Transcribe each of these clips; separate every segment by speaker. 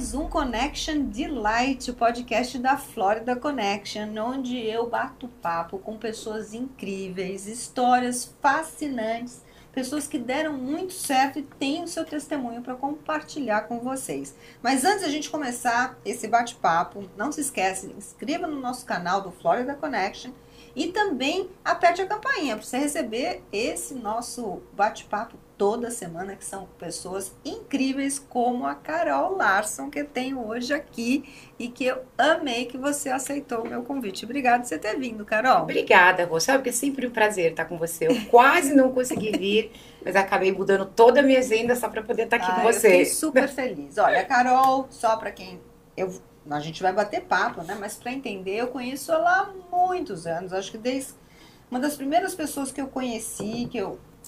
Speaker 1: mais um Connection Delight, o podcast da Florida Connection, onde eu bato papo com pessoas incríveis, histórias fascinantes, pessoas que deram muito certo e têm o seu testemunho para compartilhar com vocês. Mas antes da gente começar esse bate-papo, não se esquece, inscreva no nosso canal do Florida Connection e também aperte a campainha para você receber esse nosso bate-papo toda semana, que são pessoas incríveis como a Carol Larson, que eu tenho hoje aqui e que eu amei que você aceitou o meu convite. Obrigada por você ter vindo, Carol.
Speaker 2: Obrigada, Rô. Sabe que é sempre um prazer estar com você. Eu quase não consegui vir, mas acabei mudando toda a minha agenda só para poder estar aqui com você.
Speaker 1: Eu fiquei super feliz. Olha, a Carol, só para quem... a gente vai bater papo, né? Mas para entender, eu conheço ela há muitos anos. Acho que desde uma das primeiras pessoas que eu conheci,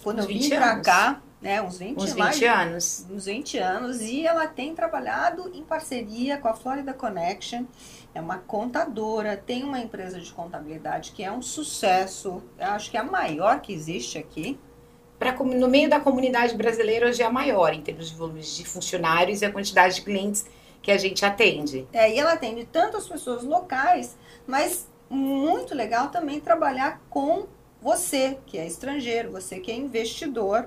Speaker 1: quando eu vim pra cá, né, uns 20 anos. Uns 20 anos, e ela tem trabalhado em parceria com a Florida Connection, é uma contadora, tem uma empresa de contabilidade que é um sucesso, eu acho que é a maior que existe aqui.
Speaker 2: No meio da comunidade brasileira, hoje é a maior, em termos de volumes de funcionários e a quantidade de clientes que a gente atende.
Speaker 1: E ela atende tanto as pessoas locais, mas muito legal também trabalhar com você que é estrangeiro, você que é investidor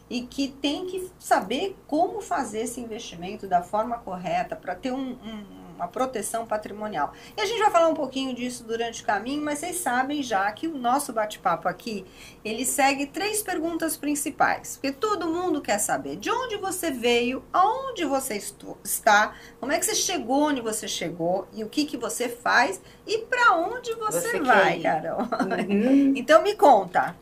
Speaker 1: e que tem que saber como fazer esse investimento da forma correta para ter uma proteção patrimonial. E a gente vai falar um pouquinho disso durante o caminho, mas vocês sabem já que o nosso bate-papo aqui, ele segue 3 perguntas principais, porque todo mundo quer saber de onde você veio, aonde você está, como é que você chegou onde você chegou e o que você faz e para onde você vai, Carol. Então me conta.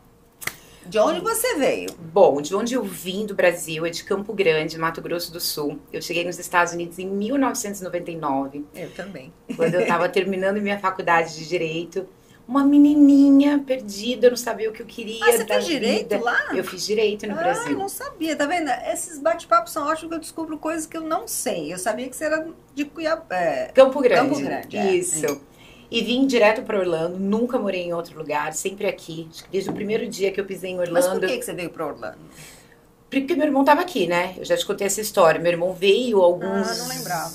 Speaker 1: De onde você veio?
Speaker 2: Bom, de onde eu vim do Brasil é de Campo Grande, Mato Grosso do Sul. Eu cheguei nos Estados Unidos em 1999.
Speaker 1: Eu também.
Speaker 2: Quando eu estava terminando minha faculdade de Direito. Uma menininha perdida, eu não sabia o que eu queria.
Speaker 1: Você fez Direito lá?
Speaker 2: Eu fiz Direito no Brasil.
Speaker 1: Eu não sabia, tá vendo? Esses bate-papos são ótimos que eu descubro coisas que eu não sei. Eu sabia que você era de Cuiabá.
Speaker 2: Campo Grande.
Speaker 1: Campo Grande,
Speaker 2: Isso. E vim direto para Orlando, nunca morei em outro lugar, sempre aqui. Acho que desde o primeiro dia que eu pisei em Orlando.
Speaker 1: Mas por que você veio para Orlando?
Speaker 2: Porque meu irmão estava aqui, né? Eu já te contei essa história. Meu irmão veio alguns...
Speaker 1: não lembrava.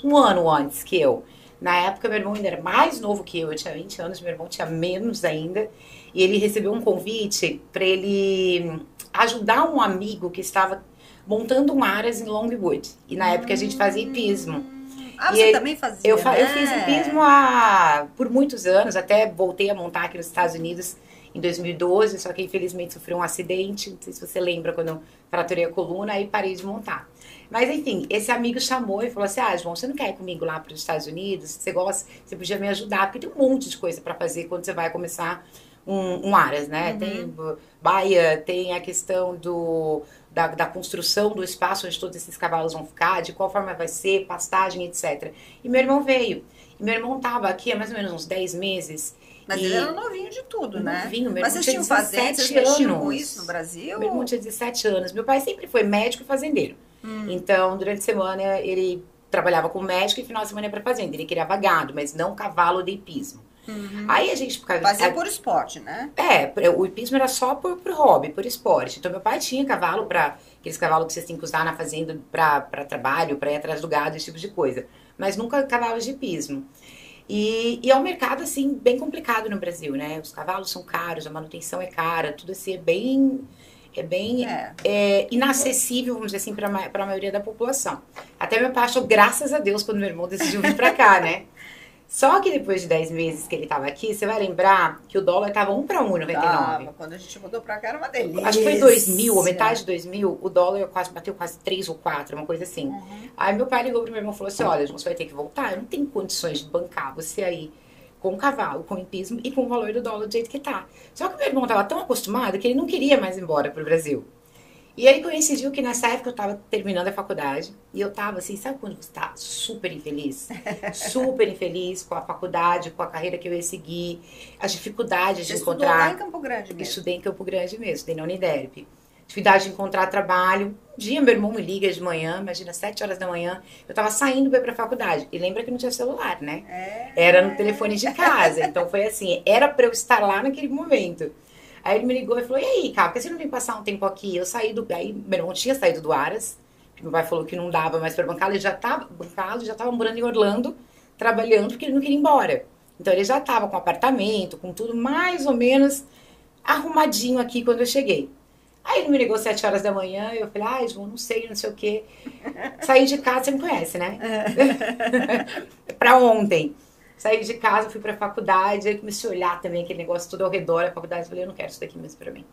Speaker 2: Um ano antes que eu. Na época, meu irmão ainda era mais novo que eu tinha 20 anos, meu irmão tinha menos ainda. E ele recebeu um convite para ele ajudar um amigo que estava montando um aras em Longwood. E na época a gente fazia hipismo.
Speaker 1: Você também fazia,
Speaker 2: eu fiz hipismo por muitos anos, até voltei a montar aqui nos Estados Unidos em 2012, só que infelizmente sofri um acidente, não sei se você lembra, quando eu fraturei a coluna, aí parei de montar. Mas enfim, esse amigo chamou e falou assim, João, você não quer ir comigo lá para os Estados Unidos? Você gosta? Você podia me ajudar, porque tem um monte de coisa para fazer quando você vai começar um aras, né? Tem baia, tem a questão da construção do espaço onde todos esses cavalos vão ficar, de qual forma vai ser, pastagem, etc. E meu irmão veio. E meu irmão estava aqui há mais ou menos uns 10 meses.
Speaker 1: Mas ele era novinho de tudo, né?
Speaker 2: Novinho, meu
Speaker 1: Mas
Speaker 2: irmão
Speaker 1: vocês
Speaker 2: tinha
Speaker 1: tinham fazenda, vocês mexiam com isso no Brasil?
Speaker 2: Meu irmão tinha 17 anos. Meu pai sempre foi médico e fazendeiro. Então, durante a semana, ele trabalhava como médico e final de semana ia pra fazenda. Ele criava gado, mas não cavalo de hipismo. Aí a gente...
Speaker 1: Fazia por esporte, né?
Speaker 2: O hipismo era só por hobby, por esporte. Então, meu pai tinha cavalo aqueles cavalos que vocês têm que usar na fazenda pra trabalho, pra ir atrás do gado, esse tipo de coisa. Mas nunca cavalos de hipismo. E é um mercado, assim, bem complicado no Brasil, né? Os cavalos são caros, a manutenção é cara, tudo assim é bem inacessível, vamos dizer assim, para a maioria da população. Até meu pai achou, graças a Deus, quando meu irmão decidiu vir para cá, né? Só que depois de 10 meses que ele estava aqui, você vai lembrar que o dólar estava 1 para 1,99.
Speaker 1: Quando a gente mudou para cá era uma delícia.
Speaker 2: Acho que foi 2000, ou metade de 2000, o dólar bateu quase 3 ou 4, uma coisa assim. Aí meu pai ligou pro meu irmão e falou assim, olha, você vai ter que voltar, eu não tenho condições de bancar você aí com o cavalo, com o hipismo e com o valor do dólar do jeito que tá. Só que meu irmão estava tão acostumado que ele não queria mais ir embora pro Brasil. E aí coincidiu que nessa época eu tava terminando a faculdade e eu tava assim, sabe quando você tá super infeliz? Super infeliz com a faculdade, com a carreira que eu ia seguir, as dificuldades de encontrar...
Speaker 1: Estudou lá em Campo Grande mesmo?
Speaker 2: Estudei em Campo Grande mesmo, estudei na Uniderp. Dificuldade de encontrar trabalho. Um dia meu irmão me liga de manhã, imagina, 7 horas da manhã, eu tava saindo pra ir pra faculdade. E lembra que não tinha celular, né? Era no telefone de casa, então foi assim, era pra eu estar lá naquele momento. Aí ele me ligou e falou, e aí, cara, por que você não vem passar um tempo aqui? Aí meu irmão tinha saído do Aras, Meu pai falou que não dava mais para bancar, ele já estava bancado, já estava morando em Orlando, trabalhando, porque ele não queria ir embora. Então ele já estava com apartamento, com tudo mais ou menos arrumadinho aqui quando eu cheguei. Aí ele me ligou 7 horas da manhã, eu falei, ai, João, não sei o quê. Saí de casa, você me conhece, né? Pra ontem. Saí de casa, fui pra faculdade, aí comecei a olhar também aquele negócio todo ao redor da faculdade, falei, eu não quero isso daqui mesmo pra mim.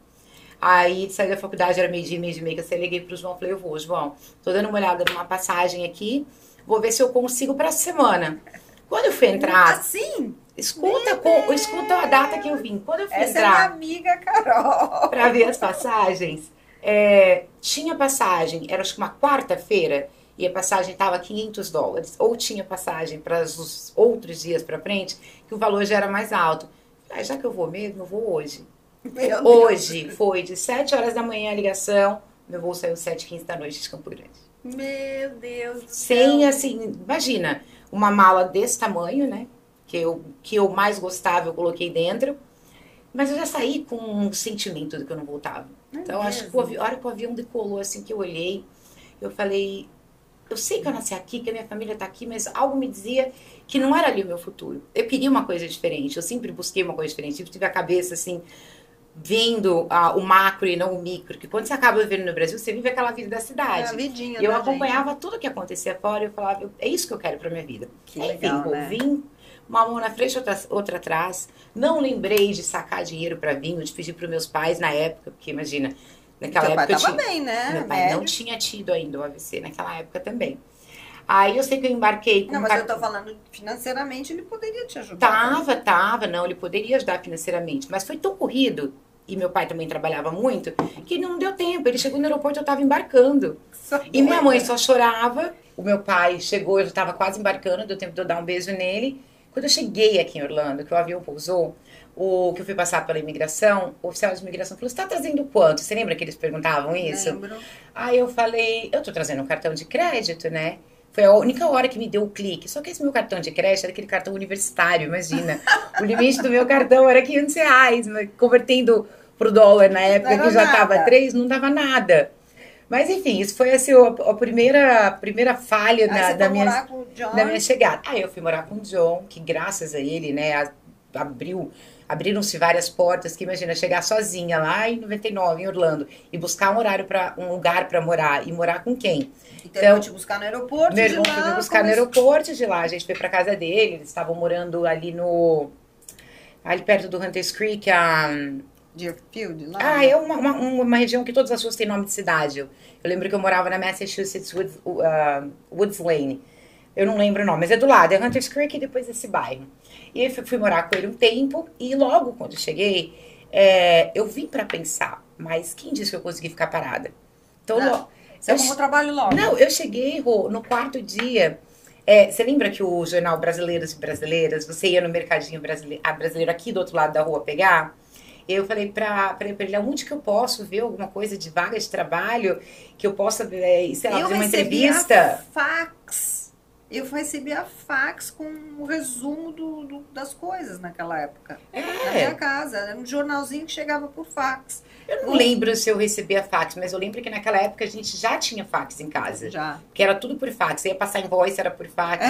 Speaker 2: Aí saí da faculdade, era meio-dia e meia, que eu liguei pro João, falei, eu vou, João, tô dando uma olhada numa passagem aqui, vou ver se eu consigo pra semana. Quando eu fui entrar...
Speaker 1: Assim?
Speaker 2: Escuta a data que eu vim. Quando eu fui
Speaker 1: Essa
Speaker 2: entrar...
Speaker 1: é minha amiga Carol.
Speaker 2: Pra ver as passagens, tinha passagem, era acho que uma quarta-feira, e a passagem estava $500. Ou tinha passagem para os outros dias para frente, que o valor já era mais alto. Já que eu vou mesmo, eu vou hoje. Hoje foi de 7 horas da manhã a ligação, meu voo saiu 7h15 da noite de Campo Grande.
Speaker 1: Meu Deus do
Speaker 2: Sem,
Speaker 1: céu.
Speaker 2: assim, imagina, uma mala desse tamanho, né? Que eu mais gostava, eu coloquei dentro. Mas eu já saí com um sentimento de que eu não voltava. Então, acho que a hora que o avião decolou, assim, que eu olhei, eu falei, eu sei que eu nasci aqui, que a minha família tá aqui, mas algo me dizia que não era ali o meu futuro. Eu queria uma coisa diferente, eu sempre busquei uma coisa diferente. Eu tive a cabeça, assim, vendo o macro e não o micro. Porque quando você acaba vivendo no Brasil, você vive aquela vida da cidade.
Speaker 1: É a vidinha
Speaker 2: e eu
Speaker 1: da
Speaker 2: acompanhava
Speaker 1: gente.
Speaker 2: tudo que acontecia fora e eu falava, é isso que eu quero pra minha vida.
Speaker 1: Que
Speaker 2: Enfim,
Speaker 1: legal, né?
Speaker 2: vim uma mão na frente, outra atrás. Não lembrei de sacar dinheiro para vinho, de pedir para meus pais na época, porque imagina, naquela
Speaker 1: Teu
Speaker 2: época
Speaker 1: pai tava bem, né?
Speaker 2: meu pai não tinha tido ainda o AVC naquela época também. Aí eu sei que eu embarquei com
Speaker 1: Não, mas eu tô falando financeiramente, ele poderia te ajudar.
Speaker 2: Tava, não, ele poderia ajudar financeiramente, mas foi tão corrido, e meu pai também trabalhava muito, que não deu tempo. Ele chegou no aeroporto, eu tava embarcando. E minha mãe só chorava, o meu pai chegou, eu já tava quase embarcando, deu tempo de eu dar um beijo nele. Quando eu cheguei aqui em Orlando, que o avião pousou, que eu fui passar pela imigração, o oficial de imigração falou, você tá trazendo quanto? Você lembra que eles perguntavam isso?
Speaker 1: Lembro.
Speaker 2: Aí eu falei, eu tô trazendo um cartão de crédito, né? Foi a única hora que me deu o clique. Só que esse meu cartão de crédito era aquele cartão universitário, imagina. O limite do meu cartão era R$500, mas convertendo pro dólar na época, que já tava 3, não dava nada. Mas enfim, isso foi assim, a primeira falha da minha chegada. Aí eu fui morar com o John, que graças a ele, né, abriram-se várias portas, que imagina, chegar sozinha lá em 99, em Orlando, e buscar um lugar para morar, e morar com quem?
Speaker 1: Então, te buscar no aeroporto,
Speaker 2: meu irmão foi me buscar no aeroporto, de lá a gente foi pra casa dele, eles estavam morando ali perto do Hunters Creek,
Speaker 1: Deerfield, lá?
Speaker 2: É uma região que todas as ruas têm nome de cidade. Eu lembro que eu morava na Massachusetts Woods Lane. Eu não lembro o nome, mas é do lado, é Hunters Creek e depois esse bairro. E eu fui morar com ele um tempo, e logo quando eu cheguei, eu vim pra pensar, mas quem disse que eu consegui ficar parada? Então,
Speaker 1: você arrumou trabalho logo?
Speaker 2: Não, eu cheguei, Rô, no quarto dia. Você lembra que o jornal Brasileiros e Brasileiras, você ia no mercadinho brasileiro aqui do outro lado da rua pegar? Eu falei pra ele, onde que eu posso ver alguma coisa de vaga de trabalho, que eu possa, sei lá, fazer uma entrevista?
Speaker 1: Eu recebia fax com o resumo das coisas naquela época. Na minha casa. Era um jornalzinho que chegava por fax.
Speaker 2: Eu não lembro se eu recebia fax, mas eu lembro que naquela época a gente já tinha fax em casa.
Speaker 1: Já.
Speaker 2: Que era tudo por fax. Você ia passar invoice, era por fax.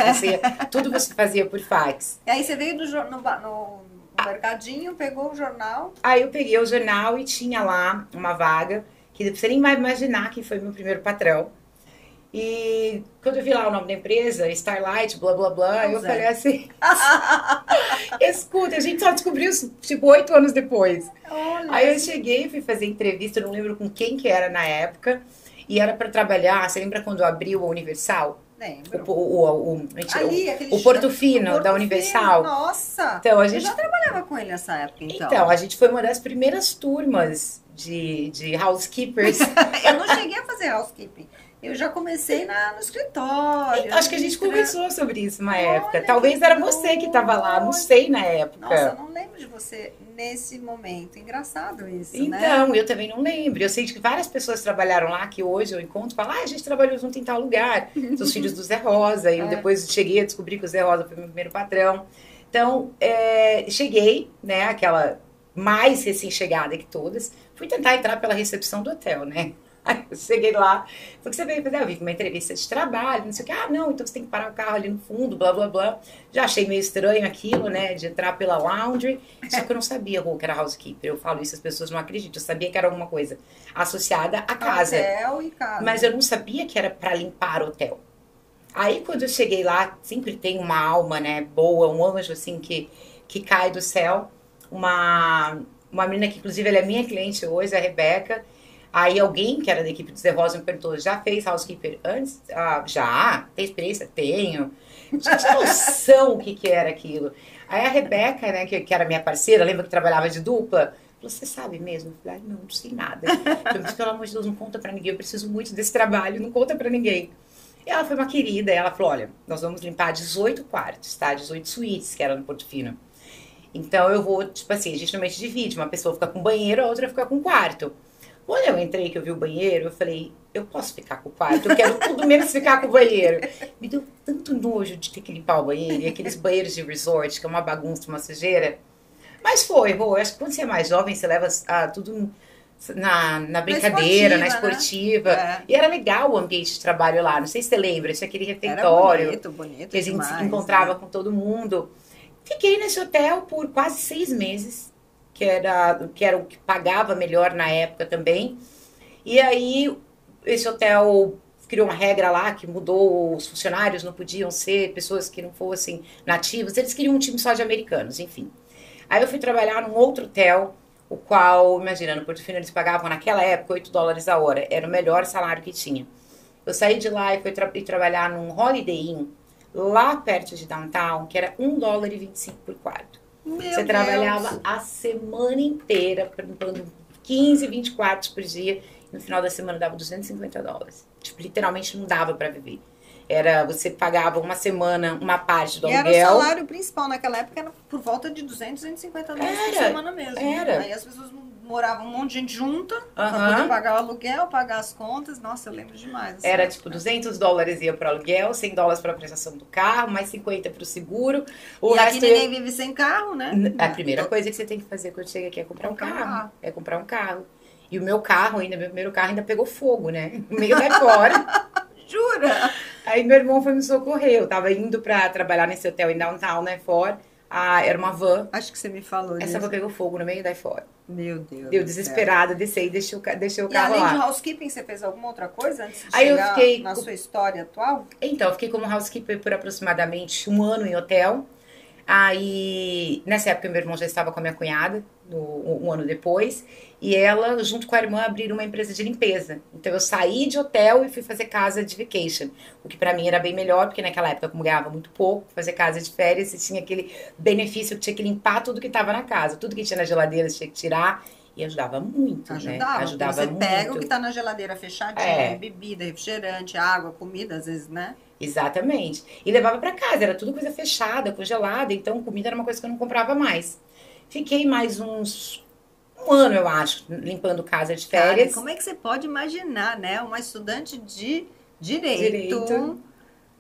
Speaker 2: Tudo você fazia por fax.
Speaker 1: E aí você veio no mercadinho, pegou o jornal.
Speaker 2: Aí eu peguei o jornal e tinha lá uma vaga, que você nem vai imaginar quem foi meu primeiro patrão. E quando eu vi lá o nome da empresa, Starlight, blá blá blá, eu falei assim, escuta, a gente só descobriu isso, tipo, 8 anos depois.
Speaker 1: Olha,
Speaker 2: aí eu cheguei, fui fazer entrevista, eu não lembro com quem que era na época, e era pra trabalhar, você lembra quando abriu a Universal?
Speaker 1: Lembro.
Speaker 2: O Portofino da Universal.
Speaker 1: Nossa,
Speaker 2: então,
Speaker 1: eu já trabalhava com ele nessa época, então.
Speaker 2: Então, a gente foi uma das primeiras turmas de housekeepers.
Speaker 1: Eu não cheguei a fazer housekeeping. Eu já comecei no escritório.
Speaker 2: Então, acho que a gente conversou sobre isso uma época. Talvez era você que estava lá, não sei na época.
Speaker 1: Nossa, eu não lembro de você nesse momento. Engraçado isso, né?
Speaker 2: Então, eu também não lembro. Eu sei que várias pessoas trabalharam lá, que hoje eu encontro, falam, a gente trabalhou junto em tal lugar. Os filhos do Zé Rosa. E eu depois cheguei a descobrir que o Zé Rosa foi meu primeiro patrão. Então, cheguei, né, aquela mais recém-chegada que todas. Fui tentar entrar pela recepção do hotel, né? Aí eu cheguei lá, falei, o que você veio fazer? Eu vim uma entrevista de trabalho, não sei o que. Ah, não, então você tem que parar o carro ali no fundo, blá, blá, blá. Já achei meio estranho aquilo, né, de entrar pela laundry. Só que eu não sabia, Rô, que era housekeeper. Eu falo isso, as pessoas não acreditam. Eu sabia que era alguma coisa associada à casa.
Speaker 1: Hotel e casa.
Speaker 2: Mas eu não sabia que era para limpar o hotel. Aí, quando eu cheguei lá, sempre tem uma alma, né, boa, um anjo, assim, que cai do céu. Uma menina que, inclusive, ela é minha cliente hoje, a Rebeca. Aí alguém que era da equipe do Zé Rosa me perguntou, já fez housekeeper antes? Ah, já? Tem experiência? Tenho. Já tinha noção o que era aquilo. Aí a Rebeca, né, que era minha parceira, lembra que trabalhava de dupla? Falou, você sabe mesmo? Eu falei, não sei nada. Eu disse, pelo amor de Deus, não conta pra ninguém, eu preciso muito desse trabalho, não conta pra ninguém. E ela foi uma querida, ela falou, olha, nós vamos limpar 18 quartos, tá? 18 suítes, que era no Portofino. Então eu vou, tipo assim, a gente normalmente divide, uma pessoa fica com banheiro, a outra fica com quarto. Quando eu entrei, que eu vi o banheiro, eu falei, eu posso ficar com o quarto, eu quero tudo menos ficar com o banheiro. Me deu tanto nojo de ter que limpar o banheiro, e aqueles banheiros de resort, que é uma bagunça, uma sujeira. Mas foi, eu acho que quando você é mais jovem, você leva tudo na brincadeira, na esportiva.
Speaker 1: Né?
Speaker 2: E era legal o ambiente de trabalho lá, não sei se você lembra, tinha aquele refeitório.
Speaker 1: Era bonito
Speaker 2: que a gente
Speaker 1: demais,
Speaker 2: se encontrava,
Speaker 1: né?
Speaker 2: com todo mundo. Fiquei nesse hotel por quase 6 meses. Que era o que pagava melhor na época também. E aí, esse hotel criou uma regra lá que mudou, os funcionários não podiam ser pessoas que não fossem nativos, eles queriam um time só de americanos, enfim. Aí eu fui trabalhar num outro hotel, o qual, imagina, no Portofino eles pagavam naquela época $8 a hora, era o melhor salário que tinha. Eu saí de lá e fui trabalhar num Holiday Inn, lá perto de downtown, que era $1,25 por quarto. Você trabalhava a semana inteira, limpando 15, 20 quartos por dia. E no final da semana dava $250. Tipo, literalmente não dava pra viver. Você pagava uma semana, uma parte do aluguel.
Speaker 1: E era o salário principal naquela época, era por volta de $200, $250 por semana mesmo.
Speaker 2: Era.
Speaker 1: Aí as pessoas moravam um monte de gente junta, pra
Speaker 2: Aham.
Speaker 1: poder pagar o aluguel, pagar as contas. Nossa, eu lembro demais.
Speaker 2: Era
Speaker 1: época.
Speaker 2: tipo $200 ia pro aluguel, $100 pra prestação do carro, mais 50 pro seguro.
Speaker 1: E aqui ninguém vive sem carro, né?
Speaker 2: A primeira coisa que você tem que fazer quando chega aqui é comprar um carro. É comprar um carro. E o meu carro, meu primeiro carro ainda pegou fogo, né? No meio da fora.
Speaker 1: Jura?
Speaker 2: Aí meu irmão foi me socorrer. Eu tava indo pra trabalhar nesse hotel em downtown, né, fora. Era uma van.
Speaker 1: Acho que você me falou
Speaker 2: Essa
Speaker 1: disso.
Speaker 2: van pegou fogo no meio da fora.
Speaker 1: Meu Deus.
Speaker 2: Deu desesperada, desci e deixei o
Speaker 1: E
Speaker 2: carro
Speaker 1: além
Speaker 2: lá.
Speaker 1: de housekeeping, você fez alguma outra coisa antes de
Speaker 2: Aí eu
Speaker 1: chegar
Speaker 2: fiquei
Speaker 1: na sua história atual?
Speaker 2: Então, eu fiquei como housekeeper por aproximadamente 1 ano em hotel. Aí, nessa época, meu irmão já estava com a minha cunhada, um ano depois, e ela, junto com a irmã, abriram uma empresa de limpeza. Então, eu saí de hotel e fui fazer casa de vacation, o que pra mim era bem melhor, porque naquela época, como ganhava muito pouco, fazer casa de férias, você tinha aquele benefício que tinha que limpar tudo que estava na casa, tudo que tinha na geladeira você tinha que tirar, e ajudava muito, né? Ajudava
Speaker 1: você
Speaker 2: muito.
Speaker 1: pega o que tá na geladeira fechadinho, bebida, refrigerante, água, comida, às vezes, né?
Speaker 2: Exatamente. E levava pra casa, era tudo coisa fechada, congelada, então comida era uma coisa que eu não comprava mais. Fiquei mais um ano, eu acho, limpando casa de férias.
Speaker 1: Cara, como é que você pode imaginar, né? Uma estudante de direito.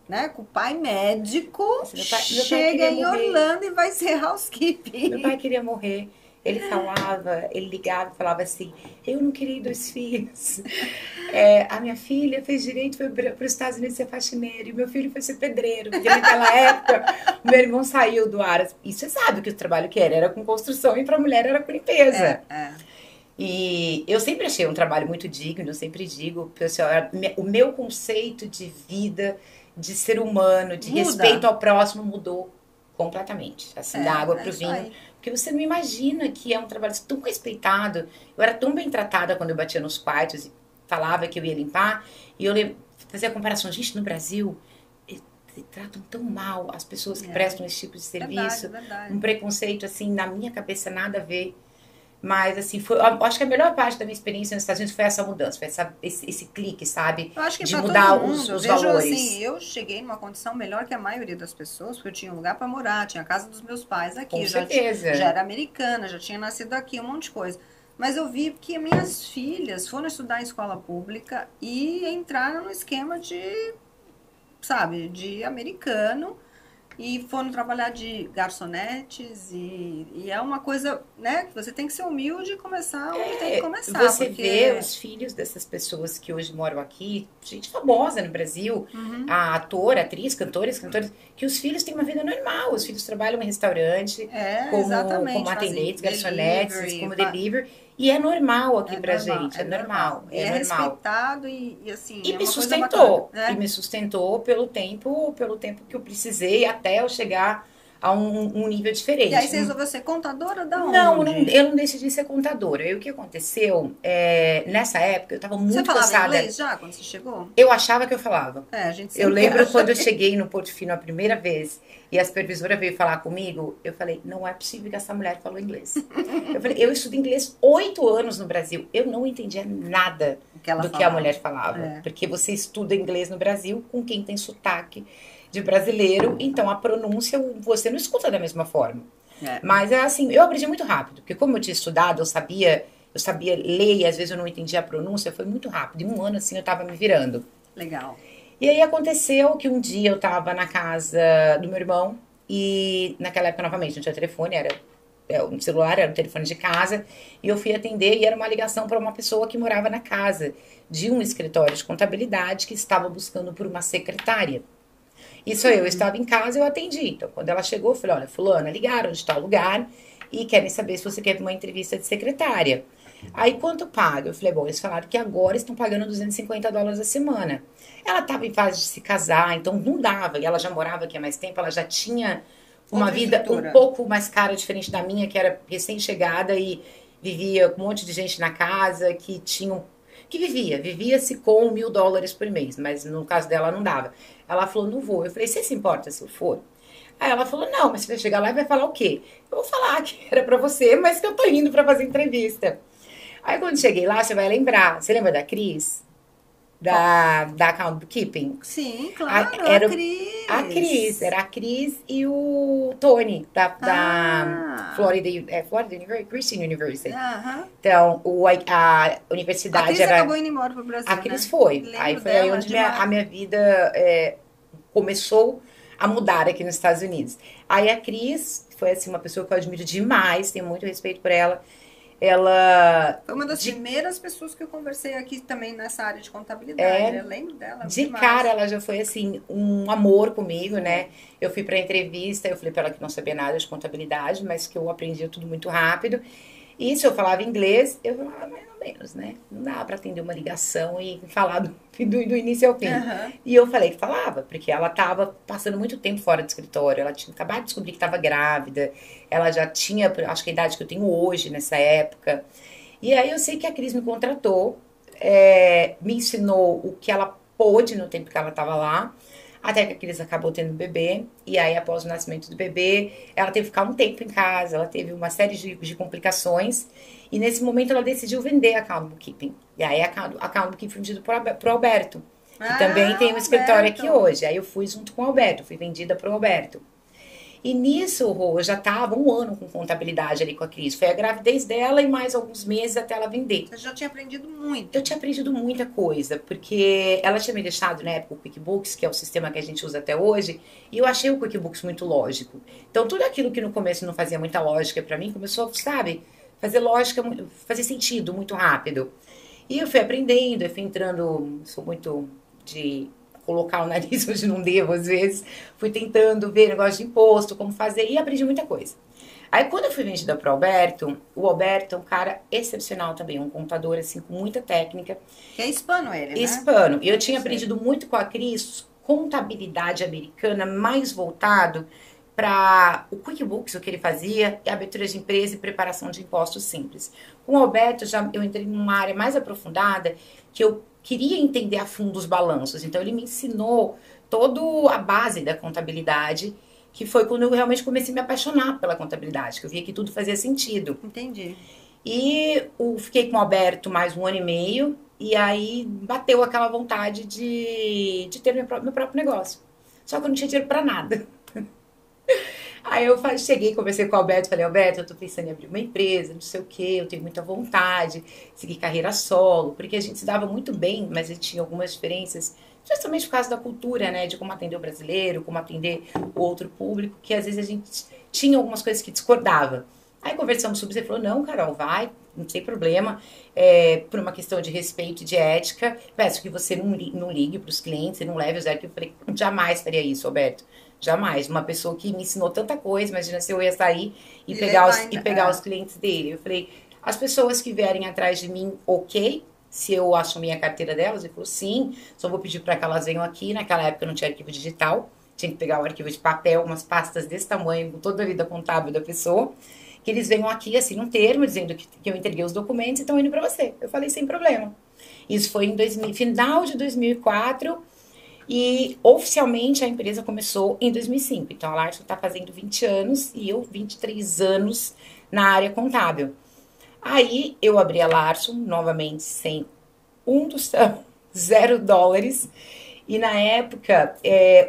Speaker 1: Né, com o pai médico,
Speaker 2: Meu pai
Speaker 1: chega em Orlando e vai ser housekeeping.
Speaker 2: Meu pai queria morrer. Ele falava, ele ligava e falava assim, eu não queria 2 filhos. A minha filha fez direito, foi para os Estados Unidos ser faxineiro, e meu filho foi ser pedreiro, porque naquela época o meu irmão saiu do ar. E você sabe que o trabalho que era com construção e para mulher era com limpeza. E eu sempre achei um trabalho muito digno, eu sempre digo, pessoal, o meu conceito de vida, de ser humano, de respeito ao próximo mudou completamente. Assim, da água pro vinho. Porque você não imagina que é um trabalho tão respeitado. Eu era tão bem tratada quando eu batia nos quartos e falava que eu ia limpar. E eu fazia a comparação. Gente, no Brasil, tratam tão mal as pessoas que prestam esse tipo de serviço.
Speaker 1: Verdade.
Speaker 2: Um preconceito, assim, na minha cabeça, nada a ver. Mas, assim, eu acho que a melhor parte da minha experiência nos Estados Unidos foi essa mudança, foi esse clique, sabe?
Speaker 1: Eu acho que
Speaker 2: de
Speaker 1: pra
Speaker 2: mudar
Speaker 1: todo mundo,
Speaker 2: os
Speaker 1: eu vejo
Speaker 2: valores.
Speaker 1: Assim, eu cheguei numa condição melhor que a maioria das pessoas, porque eu tinha um lugar para morar, tinha a casa dos meus pais aqui,
Speaker 2: Com certeza.
Speaker 1: Já era americana, já tinha nascido aqui, um monte de coisa. Mas eu vi que minhas filhas foram estudar em escola pública e entraram no esquema de, sabe, de americano. e foram trabalhar de garçonetes e é uma coisa, né, que você tem que ser humilde e começar onde tem que começar.
Speaker 2: Você
Speaker 1: porque...
Speaker 2: vê os filhos dessas pessoas que hoje moram aqui, gente famosa no Brasil, a ator, atriz, cantores, que os filhos têm uma vida normal, os filhos trabalham em restaurante, como atendentes, garçonetes, como delivery, e é normal aqui pra gente, é normal.
Speaker 1: E é respeitado e assim,
Speaker 2: e
Speaker 1: é
Speaker 2: me
Speaker 1: uma
Speaker 2: sustentou,
Speaker 1: coisa bacana,
Speaker 2: e me sustentou pelo tempo que eu precisei até eu chegar a um nível diferente.
Speaker 1: E aí você resolveu ser contadora da onde?
Speaker 2: Não, eu não decidi ser contadora. E o que aconteceu, nessa época, eu estava muito cansada.
Speaker 1: Você falava inglês já, quando você chegou?
Speaker 2: Eu achava que eu falava.
Speaker 1: A gente
Speaker 2: eu lembro quando eu cheguei no Porto Fino a primeira vez e a supervisora veio falar comigo, eu falei, não é possível que essa mulher falou inglês. Eu falei, eu estudo inglês 8 anos no Brasil. Eu não entendia nada do que a mulher falava. Porque você estuda inglês no Brasil com quem tem sotaque de brasileiro, então a pronúncia você não escuta da mesma forma. Mas assim, eu aprendi muito rápido, porque como eu tinha estudado, eu sabia ler e às vezes eu não entendia a pronúncia, foi muito rápido. Em um ano assim eu tava me virando.
Speaker 1: Legal.
Speaker 2: E aí aconteceu que um dia eu tava na casa do meu irmão e naquela época novamente não tinha telefone, era um celular, era um telefone de casa, e eu fui atender e era uma ligação para uma pessoa que morava na casa de um escritório de contabilidade que estava buscando por uma secretária. Isso eu estava em casa e eu atendi. Então, quando ela chegou, eu falei, olha, fulana, ligaram de tal lugar e querem saber se você quer uma entrevista de secretária. Aí, quanto paga? Eu falei, bom, eles falaram que agora estão pagando $250 a semana. Ela estava em fase de se casar, então não dava. E ela já morava aqui há mais tempo, ela já tinha uma vida um pouco mais cara, diferente da minha, que era recém-chegada e vivia com um monte de gente na casa, que vivia-se com $1.000 por mês, mas no caso dela não dava. Ela falou, não vou. Eu falei, você se importa se eu for? Aí ela falou, não, mas você vai chegar lá e vai falar o quê? Eu vou falar que era pra você, mas que eu tô indo pra fazer entrevista. Aí quando cheguei lá, você vai lembrar. Você lembra da Cris? Da Account Bookkeeping?
Speaker 1: Sim, claro, a Cris.
Speaker 2: A Cris, era a Cris e o Tony, da Florida University, Christian University. Então, a universidade
Speaker 1: a Cris
Speaker 2: era...
Speaker 1: acabou indo embora pro Brasil,
Speaker 2: A Cris foi. Aí foi aí onde a minha vida começou a mudar aqui nos Estados Unidos. Aí a Cris foi, assim, uma pessoa que eu admiro demais, tenho muito respeito por ela. Ela...
Speaker 1: Foi uma das primeiras pessoas que eu conversei aqui também nessa área de contabilidade. Eu lembro dela.
Speaker 2: De cara, ela já foi, assim, um amor comigo, né? Eu fui pra entrevista, eu falei pra ela que não sabia nada de contabilidade, mas que eu aprendia tudo muito rápido. E se eu falava inglês, eu falava mais ou menos, né? Não dava pra atender uma ligação e falar do início ao fim. E eu falei que falava, porque ela tava passando muito tempo fora do escritório. Ela tinha acabado de descobrir que estava grávida. Ela já tinha, acho que a idade que eu tenho hoje, nessa época. E aí eu sei que a Cris me contratou, me ensinou o que ela pôde no tempo que ela estava lá. Até que a Cris acabou tendo bebê, e aí após o nascimento do bebê, ela teve que ficar um tempo em casa, ela teve uma série de complicações, e nesse momento ela decidiu vender a Account Bookkeeping. E aí a Account Bookkeeping foi vendida pro Alberto, que também tem um escritório aqui hoje. Aí eu fui junto com o Alberto, fui vendida pro Alberto. E nisso, Rô, eu já estava 1 ano com contabilidade ali com a Cris. Foi a gravidez dela e mais alguns meses até ela vender.
Speaker 1: Você já tinha aprendido muito.
Speaker 2: Eu tinha aprendido muita coisa, porque ela tinha me deixado, na época, o QuickBooks, que é o sistema que a gente usa até hoje, e eu achei o QuickBooks muito lógico. Então, tudo aquilo que no começo não fazia muita lógica pra mim, começou, sabe, fazer lógica, fazer sentido muito rápido. E eu fui aprendendo, eu fui entrando, sou muito de... colocar o nariz onde não devo, às vezes. Fui tentando ver negócio de imposto, como fazer, e aprendi muita coisa. Aí, quando eu fui vendida pro Alberto, o Alberto é um cara excepcional também, um contador, assim, com muita técnica.
Speaker 1: Que é hispano ele, né?
Speaker 2: Hispano. E eu tinha aprendido muito com a Cris, contabilidade americana, mais voltado para o QuickBooks, o que ele fazia, e abertura de empresa e preparação de impostos simples. Com o Alberto, eu entrei numa área mais aprofundada, que eu queria entender a fundo os balanços. Então, ele me ensinou toda a base da contabilidade, que foi quando eu realmente comecei a me apaixonar pela contabilidade, que eu via que tudo fazia sentido.
Speaker 1: Entendi.
Speaker 2: E fiquei com o Alberto mais 1 ano e meio, e aí bateu aquela vontade de ter meu próprio negócio. Só que eu não tinha dinheiro pra nada. Aí eu cheguei, conversei com o Alberto, falei, Alberto, eu tô pensando em abrir uma empresa, não sei o quê, eu tenho muita vontade, seguir carreira solo, porque a gente se dava muito bem, mas a gente tinha algumas diferenças, justamente por causa da cultura, né, de como atender o brasileiro, como atender o outro público, que às vezes a gente tinha algumas coisas que discordava. Aí conversamos sobre isso, ele falou, não, Carol, vai, não tem problema, por uma questão de respeito e de ética, peço que você não ligue para os clientes, não leve os arquivos. Eu falei, jamais faria isso, Alberto, jamais. Uma pessoa que me ensinou tanta coisa, imagina se eu ia sair e pegar os clientes dele. Eu falei, as pessoas que vierem atrás de mim, ok, se eu assumir a carteira delas, ele falou, sim, só vou pedir para que elas venham aqui, naquela época não tinha arquivo digital, tinha que pegar o arquivo de papel, umas pastas desse tamanho, com toda a vida contábil da pessoa, que eles venham aqui, assim, um termo, dizendo que eu entreguei os documentos e estão indo para você. Eu falei, sem problema. Isso foi em final de 2004 e oficialmente a empresa começou em 2005. Então a Larson está fazendo 20 anos e eu 23 anos na área contábil. Aí eu abri a Larson, novamente, sem um tostão, $0. E na época,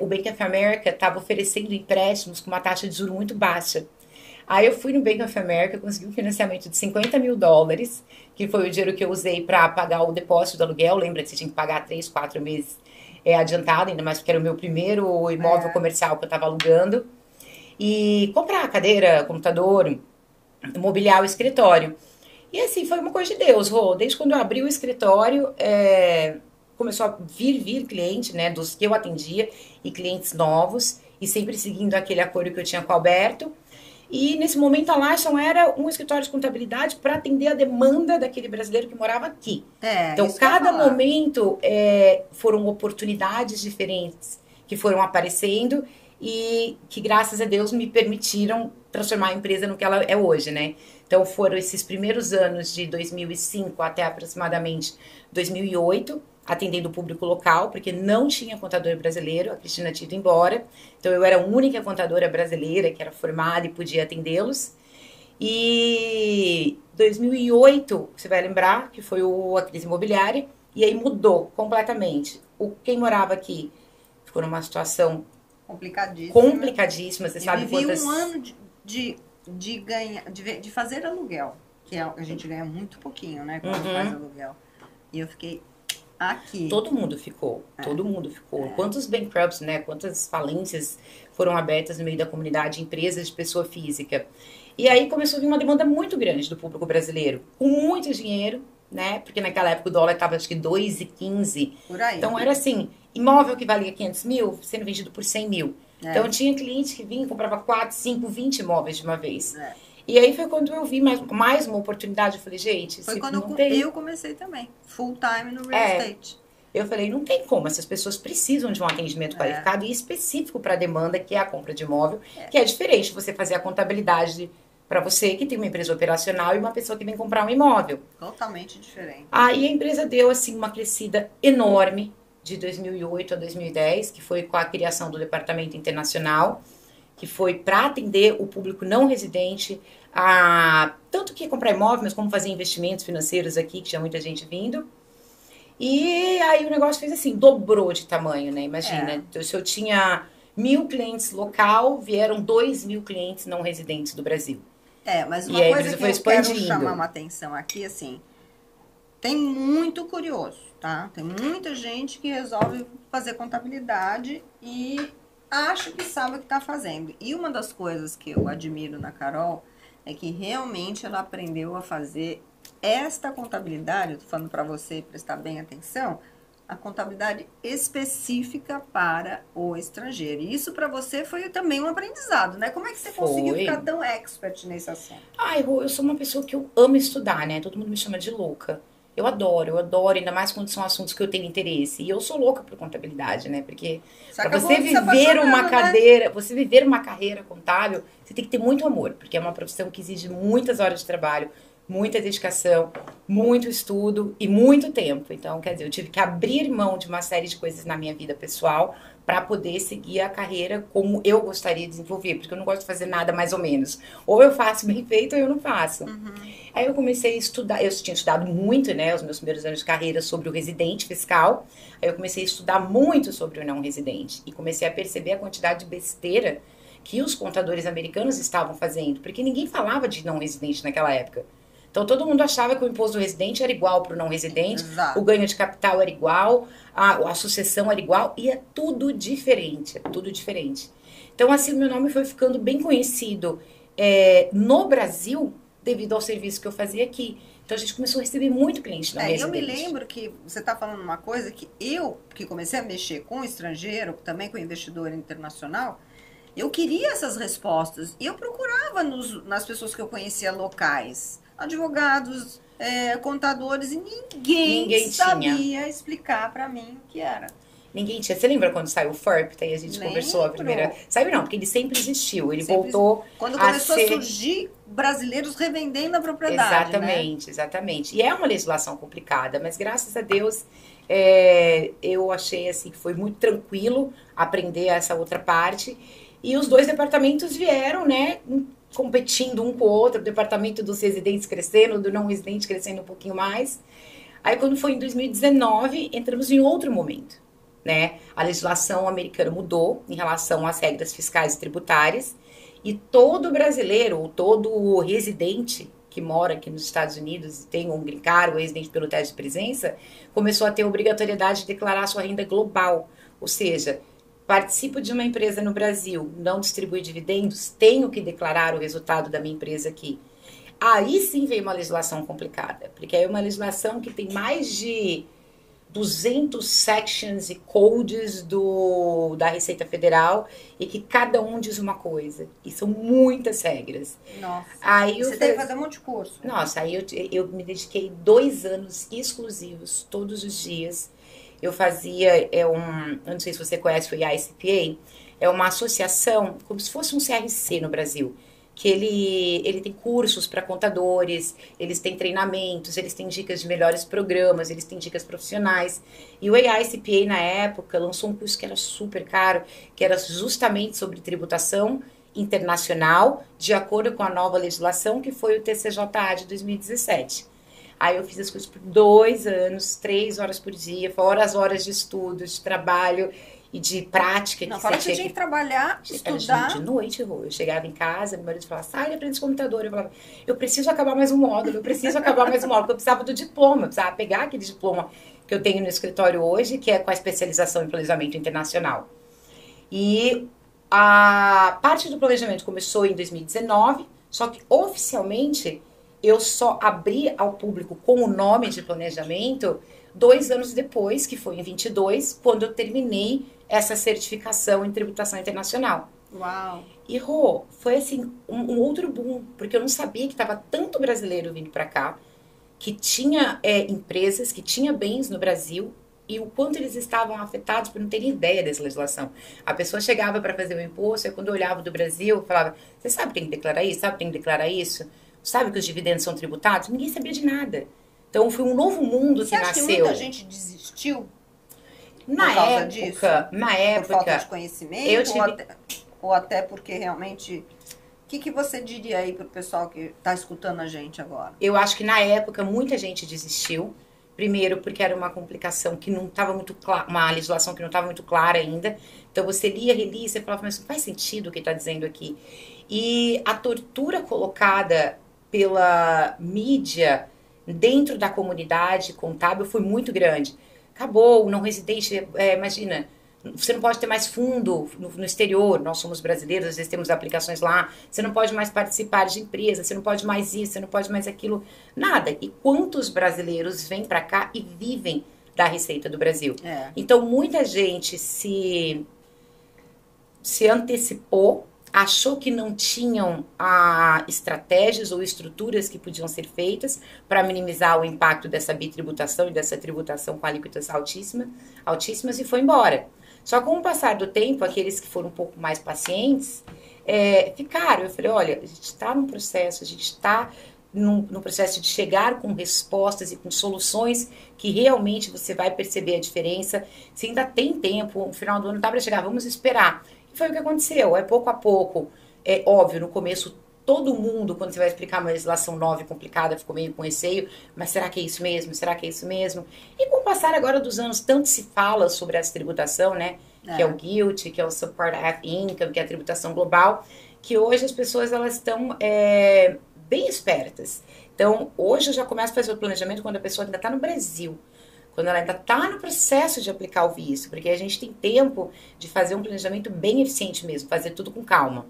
Speaker 2: o Bank of America estava oferecendo empréstimos com uma taxa de juros muito baixa. Aí eu fui no Bank of America, consegui um financiamento de $50 mil, que foi o dinheiro que eu usei para pagar o depósito do aluguel. Lembra que você tinha que pagar 3, 4 meses adiantado, ainda mais porque era o meu primeiro imóvel comercial que eu estava alugando. E comprar cadeira, computador, mobiliar o escritório. E assim, foi uma coisa de Deus, Rô. Desde quando eu abri o escritório, começou a vir cliente, né, dos que eu atendia, e clientes novos, e sempre seguindo aquele acordo que eu tinha com o Alberto. E nesse momento a Larson era um escritório de contabilidade para atender a demanda daquele brasileiro que morava aqui. Então cada momento foram oportunidades diferentes que foram aparecendo e que graças a Deus me permitiram transformar a empresa no que ela é hoje, né? Então foram esses primeiros anos de 2005 até aproximadamente 2008, atendendo o público local, porque não tinha contador brasileiro, a Cristina tinha ido embora. Então eu era a única contadora brasileira que era formada e podia atendê-los. E 2008, você vai lembrar, que foi a crise imobiliária, e aí mudou completamente. Quem morava aqui ficou numa situação complicadíssima. Você sabe quantas...
Speaker 1: um ano de fazer aluguel, que a gente ganha muito pouquinho, né, quando faz aluguel. E eu fiquei aqui.
Speaker 2: Todo mundo ficou. Quantos bankrupts, né? Quantas falências foram abertas no meio da comunidade, empresas de pessoa física. E aí começou a vir uma demanda muito grande do público brasileiro, com muito dinheiro, né? Porque naquela época o dólar estava acho que 2,15.
Speaker 1: Por aí.
Speaker 2: Então era assim, imóvel que valia 500 mil, sendo vendido por 100 mil. Então tinha cliente que vinha e comprava 4, 5, 20 imóveis de uma vez. E aí foi quando eu vi mais uma oportunidade. Eu falei, gente,
Speaker 1: foi quando eu comecei também, full time no real estate.
Speaker 2: Eu falei, não tem como, essas pessoas precisam de um atendimento qualificado e específico para a demanda, que é a compra de imóvel, que é diferente você fazer a contabilidade para você que tem uma empresa operacional e uma pessoa que vem comprar um imóvel.
Speaker 1: Totalmente diferente.
Speaker 2: Aí a empresa deu assim uma crescida enorme de 2008 a 2010, que foi com a criação do departamento internacional, que foi para atender o público não residente, tanto que comprar imóvel, mas como fazer investimentos financeiros aqui, que tinha muita gente vindo. E aí o negócio fez assim, dobrou de tamanho, né? Imagina, se eu tinha 1.000 clientes local, vieram 2.000 clientes não residentes do Brasil.
Speaker 1: Mas uma coisa que eu quero chamar uma atenção aqui, assim, tem muito curioso, tá? Tem muita gente que resolve fazer contabilidade e acha que sabe o que está fazendo. E uma das coisas que eu admiro na Carol é que realmente ela aprendeu a fazer esta contabilidade, eu tô falando para você prestar bem atenção, a contabilidade específica para o estrangeiro. E isso para você foi também um aprendizado, né? Como é que você conseguiu ficar tão expert nesse assunto?
Speaker 2: Eu sou uma pessoa que eu amo estudar, né? Todo mundo me chama de louca. Eu adoro, ainda mais quando são assuntos que eu tenho interesse. E eu sou louca por contabilidade, né? Porque para você viver você viver uma carreira contábil, você tem que ter muito amor, porque é uma profissão que exige muitas horas de trabalho, muita dedicação, muito estudo e muito tempo. Então, quer dizer, eu tive que abrir mão de uma série de coisas na minha vida pessoal para poder seguir a carreira como eu gostaria de desenvolver, porque eu não gosto de fazer nada mais ou menos. Ou eu faço bem feito ou eu não faço. Aí eu comecei a estudar, eu tinha estudado muito, né, os meus primeiros anos de carreira sobre o residente fiscal. Aí eu comecei a estudar muito sobre o não residente e comecei a perceber a quantidade de besteira que os contadores americanos estavam fazendo, porque ninguém falava de não residente naquela época. Então todo mundo achava que o imposto do residente era igual para o não residente,
Speaker 1: Exato.
Speaker 2: o ganho de capital era igual, a sucessão era igual, e é tudo diferente, é tudo diferente. Então assim o meu nome foi ficando bem conhecido no Brasil, devido ao serviço que eu fazia aqui. Então a gente começou a receber muito cliente não residente.
Speaker 1: Eu me lembro que você está falando uma coisa que eu, que comecei a mexer com estrangeiro, também com investidor internacional, eu queria essas respostas. E eu procurava nas pessoas que eu conhecia locais, advogados, contadores, e ninguém sabia explicar para mim o que era.
Speaker 2: Ninguém tinha. Você lembra quando saiu o FERP? Aí a gente conversou a primeira. Sabe não, porque ele sempre existiu. Ele voltou.
Speaker 1: Quando começou a surgir brasileiros revendendo a propriedade.
Speaker 2: Exatamente, exatamente. E é uma legislação complicada, mas graças a Deus eu achei assim que foi muito tranquilo aprender essa outra parte. E os dois departamentos vieram, né? Competindo um com o outro, o departamento dos residentes crescendo, do não residente crescendo um pouquinho mais. Aí quando foi em 2019, entramos em outro momento. Né? A legislação americana mudou em relação às regras fiscais e tributárias e todo brasileiro, ou todo residente que mora aqui nos Estados Unidos e tem um green card ou residente pelo teste de presença, começou a ter a obrigatoriedade de declarar sua renda global, ou seja, participo de uma empresa no Brasil, não distribui dividendos, tenho que declarar o resultado da minha empresa aqui. Aí sim veio uma legislação complicada, porque aí é uma legislação que tem mais de 200 sections e codes da Receita Federal e que cada um diz uma coisa. E são muitas regras.
Speaker 1: Nossa.
Speaker 2: Aí
Speaker 1: você teve que fazer um monte de curso.
Speaker 2: Nossa, aí eu me dediquei 2 anos exclusivos, todos os dias. Eu fazia, eu não sei se você conhece o ICPA, é uma associação, como se fosse um CRC no Brasil, que ele tem cursos para contadores, eles têm treinamentos, eles têm dicas de melhores programas, eles têm dicas profissionais. E o AICPA, na época, lançou um curso que era super caro, que era justamente sobre tributação internacional, de acordo com a nova legislação, que foi o TCJA de 2017. Aí eu fiz as coisas por 2 anos, 3 horas por dia, fora as horas de estudo, de trabalho e de prática.
Speaker 1: Não, fora que você tinha que trabalhar, estudar.
Speaker 2: De noite, eu chegava em casa, meu marido falava, sai da frente do computador. Eu falava, eu preciso acabar mais um módulo, porque eu precisava do diploma, eu precisava pegar aquele diploma que eu tenho no escritório hoje, que é com a especialização em planejamento internacional. E a parte do planejamento começou em 2019, só que oficialmente eu só abri ao público com o nome de planejamento 2 anos depois, que foi em 22, quando eu terminei essa certificação em tributação internacional.
Speaker 1: Uau!
Speaker 2: E, Rô, foi assim, um outro boom, porque eu não sabia que estava tanto brasileiro vindo para cá, que tinha empresas, que tinha bens no Brasil, e o quanto eles estavam afetados por não terem ideia dessa legislação. A pessoa chegava para fazer o imposto, e quando eu olhava do Brasil, eu falava, você sabe que tem que declarar isso? Sabe que tem que declarar isso? Sabe que os dividendos são tributados? Ninguém sabia de nada. Então, foi um novo mundo que nasceu.
Speaker 1: Você acha que muita gente desistiu? Na época, por falta de conhecimento, ou até porque realmente... O que você diria aí para o pessoal que está escutando a gente agora?
Speaker 2: Eu acho que na época muita gente desistiu. Primeiro porque era uma complicação que não estava muito clara, uma legislação que não estava muito clara ainda. Então você lia, relia, você falava, mas não faz sentido o que está dizendo aqui. E a tortura colocada pela mídia dentro da comunidade contábil foi muito grande. Acabou, o não residente, imagina, você não pode ter mais fundo no exterior, nós somos brasileiros, às vezes temos aplicações lá, você não pode mais participar de empresas, você não pode mais isso, você não pode mais aquilo, nada. E quantos brasileiros vêm para cá e vivem da receita do Brasil? Então, muita gente se antecipou, achou que não tinham estratégias ou estruturas que podiam ser feitas para minimizar o impacto dessa bitributação e dessa tributação com alíquotas altíssimas e foi embora. Só com o passar do tempo, aqueles que foram um pouco mais pacientes ficaram. Eu falei, olha, a gente está num processo, a gente está num processo de chegar com respostas e com soluções que realmente você vai perceber a diferença. Se ainda tem tempo, no final do ano dá para chegar, vamos esperar. E foi o que aconteceu, pouco a pouco. É óbvio, no começo todo mundo, quando você vai explicar uma legislação nova e complicada, ficou meio com receio, mas será que é isso mesmo? Será que é isso mesmo? E com o passar agora dos anos, tanto se fala sobre essa tributação, né? que é o GILT, que é o Support Half Income, que é a tributação global, que hoje as pessoas elas estão bem espertas. Então, hoje eu já começo a fazer o planejamento quando a pessoa ainda está no Brasil, quando ela ainda está no processo de aplicar o visto, porque a gente tem tempo de fazer um planejamento bem eficiente mesmo, fazer tudo com calma.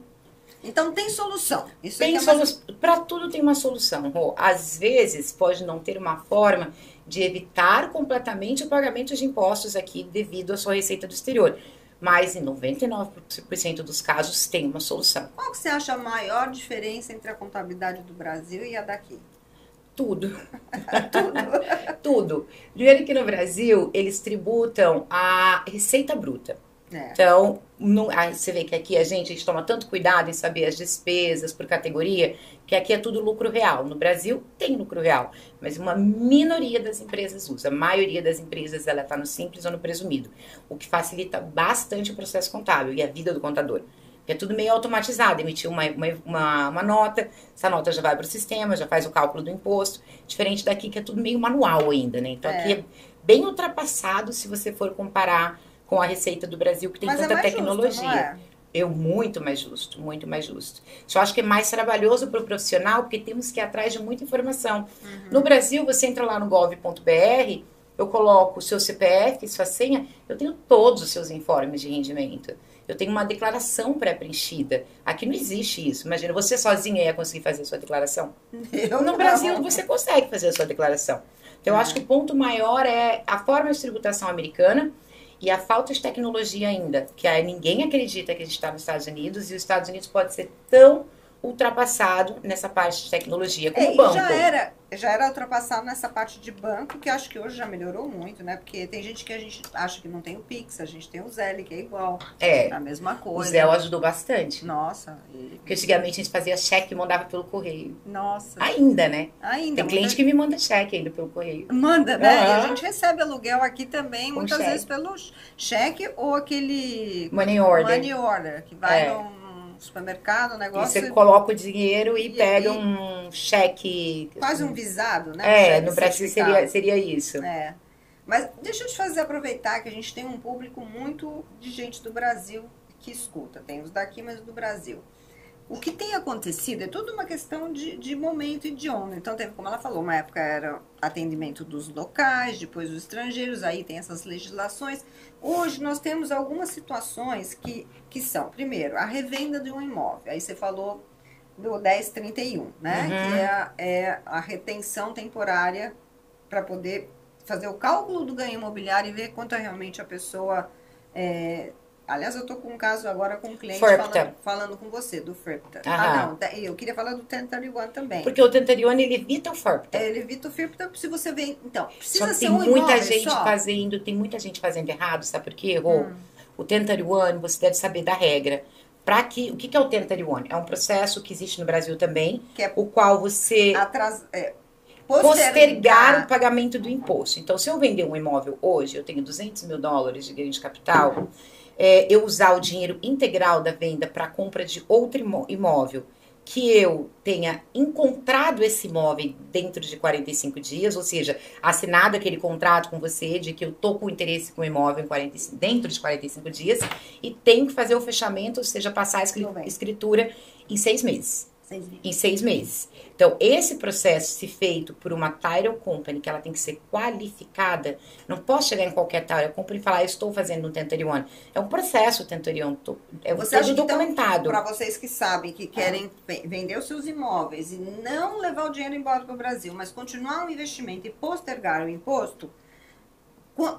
Speaker 1: Então tem solução. Isso
Speaker 2: tem
Speaker 1: mais...
Speaker 2: Para tudo tem uma solução. Às vezes pode não ter uma forma de evitar completamente o pagamento de impostos aqui devido à sua receita do exterior. Mas em 99% dos casos tem uma solução.
Speaker 1: Qual que você acha a maior diferença entre a contabilidade do Brasil e a daqui?
Speaker 2: Tudo. Tudo. Primeiro que no Brasil, eles tributam a receita bruta. Então, aí você vê que aqui a gente toma tanto cuidado em saber as despesas por categoria, que aqui é tudo lucro real. No Brasil tem lucro real, mas uma minoria das empresas usa. A maioria das empresas ela está no simples ou no presumido, o que facilita bastante o processo contábil e a vida do contador. É tudo meio automatizado, emitir uma nota, essa nota já vai para o sistema, já faz o cálculo do imposto, diferente daqui que é tudo meio manual ainda, né? Então aqui é bem ultrapassado se você for comparar com a receita do Brasil, que tem tanta tecnologia. Justo, não é? Muito mais justo, muito mais justo. Só acho que é mais trabalhoso para o profissional, porque temos que ir atrás de muita informação. No Brasil, você entra lá no gov.br, eu coloco o seu CPF, sua senha, eu tenho todos os seus informes de rendimento. Eu tenho uma declaração pré-preenchida. Aqui não existe isso. Imagina, você sozinha ia conseguir fazer a sua declaração? No Brasil, você consegue fazer a sua declaração. Então, eu acho que o ponto maior é a forma de tributação americana e a falta de tecnologia ainda. Que ninguém acredita que a gente está nos Estados Unidos e os Estados Unidos pode ser tão ultrapassado nessa parte de tecnologia como o banco.
Speaker 1: Já era ultrapassado nessa parte de banco, que acho que hoje já melhorou muito, né? Porque tem gente que a gente acha que não tem o Pix, a gente tem o Zelle, que é igual. É a mesma coisa.
Speaker 2: O Zelle ajudou bastante.
Speaker 1: Nossa.
Speaker 2: Porque antigamente a gente fazia cheque e mandava pelo correio.
Speaker 1: Nossa.
Speaker 2: Ainda, né?
Speaker 1: Ainda.
Speaker 2: Tem cliente que me manda cheque ainda pelo correio.
Speaker 1: Manda, né? E a gente recebe aluguel aqui também, muitas vezes pelo cheque ou aquele
Speaker 2: money order.
Speaker 1: Money order, que vai num supermercado, um negócio.
Speaker 2: E você coloca o dinheiro e pega um cheque.
Speaker 1: Quase um visado, né?
Speaker 2: No Brasil seria isso.
Speaker 1: Mas deixa eu te aproveitar que a gente tem um público muito de gente do Brasil que escuta. Tem os daqui, mas do Brasil. O que tem acontecido é tudo uma questão de momento e de onda. Então, teve, como ela falou, uma época era atendimento dos locais, depois dos estrangeiros, aí tem essas legislações. Hoje, nós temos algumas situações que são, primeiro, a revenda de um imóvel. Aí você falou do 1031, né? Que é a retenção temporária para poder fazer o cálculo do ganho imobiliário e ver quanto realmente a pessoa... Aliás, eu estou com um caso agora com um cliente falando com você, do FIRPTA. Não, eu queria falar do 1031 também.
Speaker 2: Porque o 1031, ele evita o FIRPTA.
Speaker 1: Ele evita o FIRPTA se você vem... Então, precisa
Speaker 2: só
Speaker 1: ser
Speaker 2: tem
Speaker 1: um
Speaker 2: muita gente fazendo, tem muita gente fazendo errado, sabe por quê? O 1031, você deve saber da regra. O que é o 1031? É um processo que existe no Brasil também, o qual você... postergar o pagamento do imposto. Então, se eu vender um imóvel hoje, eu tenho $200 mil de ganho de capital... eu usar o dinheiro integral da venda para a compra de outro imóvel, que eu tenha encontrado esse imóvel dentro de 45 dias, ou seja, assinado aquele contrato com você de que eu estou com interesse com o imóvel dentro de 45 dias, e tenho que fazer o fechamento, ou seja, passar a escritura em 6 meses. Em 6 meses. Então, esse processo, se feito por uma title company, que ela tem que ser qualificada, não posso chegar em qualquer title company e falar, eu estou fazendo um 1031. É um processo, o 1031. É todo documentado.
Speaker 1: Então, para vocês que sabem, que querem vender os seus imóveis e não levar o dinheiro embora para o Brasil, mas continuar o investimento e postergar o imposto,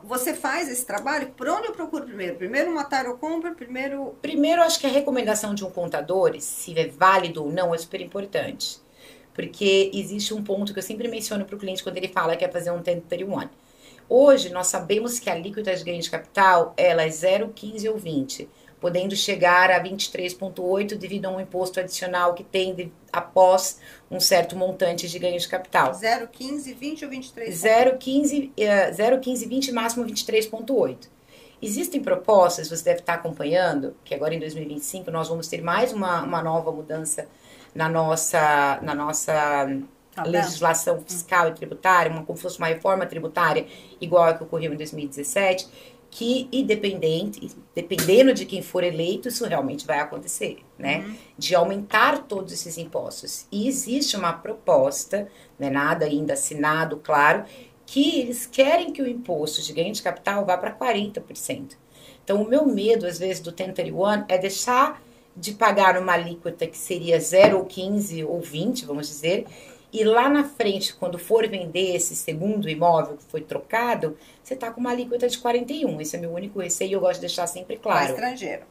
Speaker 1: você faz esse trabalho? Por onde eu procuro primeiro? Primeiro uma title company?
Speaker 2: Primeiro, acho que a recomendação de um contador, se é válido ou não, é super importante. Porque existe um ponto que eu sempre menciono para o cliente quando ele fala que quer fazer um 1031. Hoje, nós sabemos que a alíquota de ganho de capital, ela é 0,15 ou 20, podendo chegar a 23,8 devido a um imposto adicional que tem após um certo montante de ganho de capital.
Speaker 1: 0,15, 20 ou 23?
Speaker 2: 0,15, 20 máximo 23,8. Existem propostas, você deve estar acompanhando, que agora em 2025 nós vamos ter mais uma nova mudança na nossa legislação fiscal e tributária, como se fosse uma reforma tributária igual a que ocorreu em 2017, que, dependendo de quem for eleito, isso realmente vai acontecer, né? De aumentar todos esses impostos. E existe uma proposta, não é nada ainda assinado, claro, que eles querem que o imposto de ganho de capital vá para 40%. Então, o meu medo, às vezes, do 1031 é deixar de pagar uma alíquota que seria 0 ou 15 ou 20, vamos dizer, e lá na frente, quando for vender esse segundo imóvel que foi trocado, você está com uma alíquota de 41. Esse é meu único receio e eu gosto de deixar sempre claro.
Speaker 1: Para estrangeiro.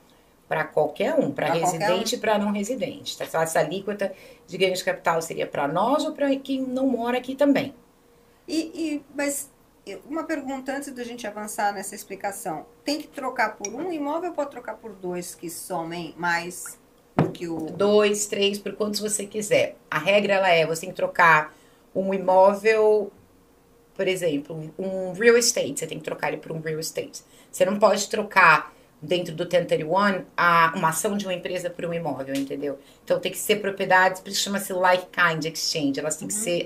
Speaker 2: Para qualquer um, para residente e para não residente. Tá? Essa alíquota de ganho de capital seria para nós ou para quem não mora aqui também.
Speaker 1: Mas uma pergunta antes da gente avançar nessa explicação. Tem que trocar por um imóvel ou pode trocar por dois que somem mais do que o...
Speaker 2: 2, 3, por quantos você quiser. A regra ela é, você tem que trocar um imóvel, por exemplo, um real estate, você tem que trocar ele por um real estate. Você não pode trocar dentro do 1031 uma ação de uma empresa por um imóvel, entendeu? Então tem que ser propriedades, por isso chama-se like kind exchange, elas têm que ser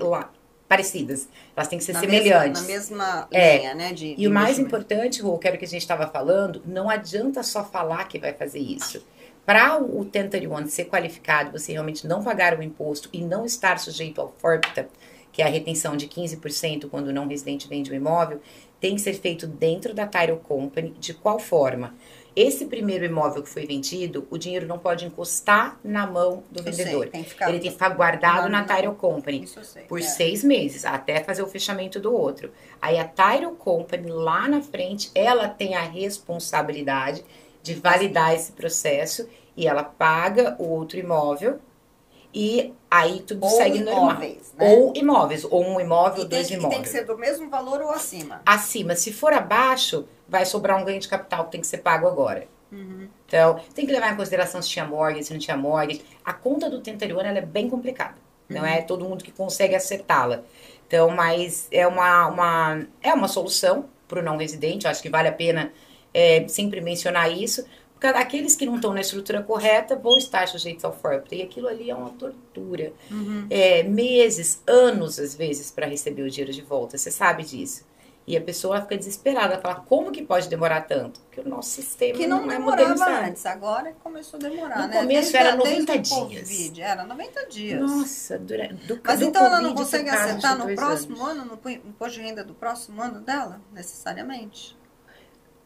Speaker 2: parecidas, elas têm que ser semelhantes.
Speaker 1: Na mesma linha, né?
Speaker 2: E o mais importante, Rô, que era o que a gente estava falando, não adianta só falar que vai fazer isso. Para o 1031 ser qualificado, você realmente não pagar o imposto e não estar sujeito ao FORPTA, que é a retenção de 15% quando o não residente vende o imóvel, tem que ser feito dentro da Title Company. De qual forma? Esse primeiro imóvel que foi vendido, o dinheiro não pode encostar na mão do vendedor. Ele tem que ficar guardado na Title Company por 6 meses, até fazer o fechamento do outro. Aí a Title Company, lá na frente, ela tem a responsabilidade de validar esse processo e ela paga o outro imóvel e aí tudo segue normal.
Speaker 1: Né?
Speaker 2: Ou imóveis, ou um imóvel, dois imóveis.
Speaker 1: E tem que ser do mesmo valor ou acima?
Speaker 2: Acima. Se for abaixo, vai sobrar um ganho de capital que tem que ser pago agora. Então, tem que levar em consideração se tinha mortgage, se não tinha mortgage. A conta do 1031 ela é bem complicada. Não é todo mundo que consegue acertá-la. Então, mas é uma solução para o não residente. Eu acho que vale a pena sempre mencionar isso. Porque aqueles que não estão na estrutura correta vão estar sujeitos ao FORPTA. E aquilo ali é uma tortura. Meses, anos, às vezes, para receber o dinheiro de volta. Você sabe disso. E a pessoa fica desesperada, fala, como que pode demorar tanto? Porque o nosso sistema
Speaker 1: que não
Speaker 2: é
Speaker 1: demorava
Speaker 2: modernizado.
Speaker 1: Antes, agora começou a demorar,
Speaker 2: No começo era 90 dias.
Speaker 1: COVID, era 90 dias.
Speaker 2: Nossa,
Speaker 1: Mas então ela não consegue acertar no próximo ano, no imposto de renda do próximo ano dela, necessariamente?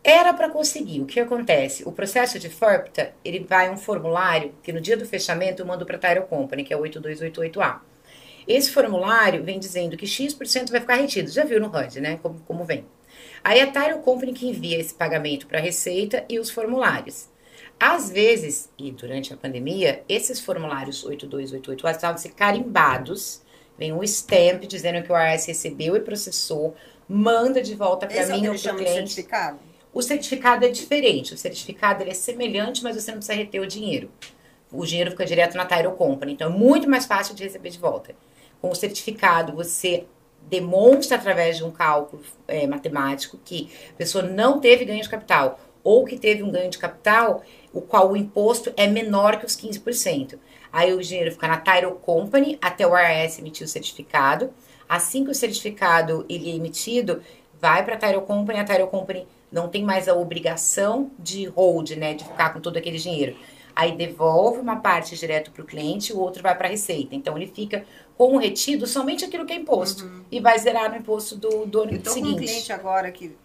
Speaker 2: Era para conseguir. O que acontece? O processo de FORPTA, ele vai um formulário que no dia do fechamento eu mando para a Title Company, que é o 8288A. Esse formulário vem dizendo que X% vai ficar retido. Já viu no HUD, né? Como vem. Aí a Title Company que envia esse pagamento para a Receita e os formulários. Às vezes, e durante a pandemia, esses formulários 8288 precisavam ser carimbados. Vem um stamp dizendo que o IRS recebeu e processou, manda de volta para mim ou para o cliente.
Speaker 1: Certificado?
Speaker 2: O certificado é diferente. O certificado ele é semelhante, mas você não precisa reter o dinheiro. O dinheiro fica direto na Title Company. Então, é muito mais fácil de receber de volta. Com o certificado, você demonstra através de um cálculo matemático que a pessoa não teve ganho de capital ou que teve um ganho de capital, o qual o imposto é menor que os 15%. Aí o dinheiro fica na Title Company até o IRS emitir o certificado. Assim que o certificado ele é emitido, vai para a Title Company. A Title Company não tem mais a obrigação de hold, né, de ficar com todo aquele dinheiro. Aí devolve uma parte direto para o cliente, o outro vai para a Receita. Então, ele fica com o retido somente aquilo que é imposto. E vai zerar no imposto do ano seguinte.
Speaker 1: Eu estou com um cliente agora que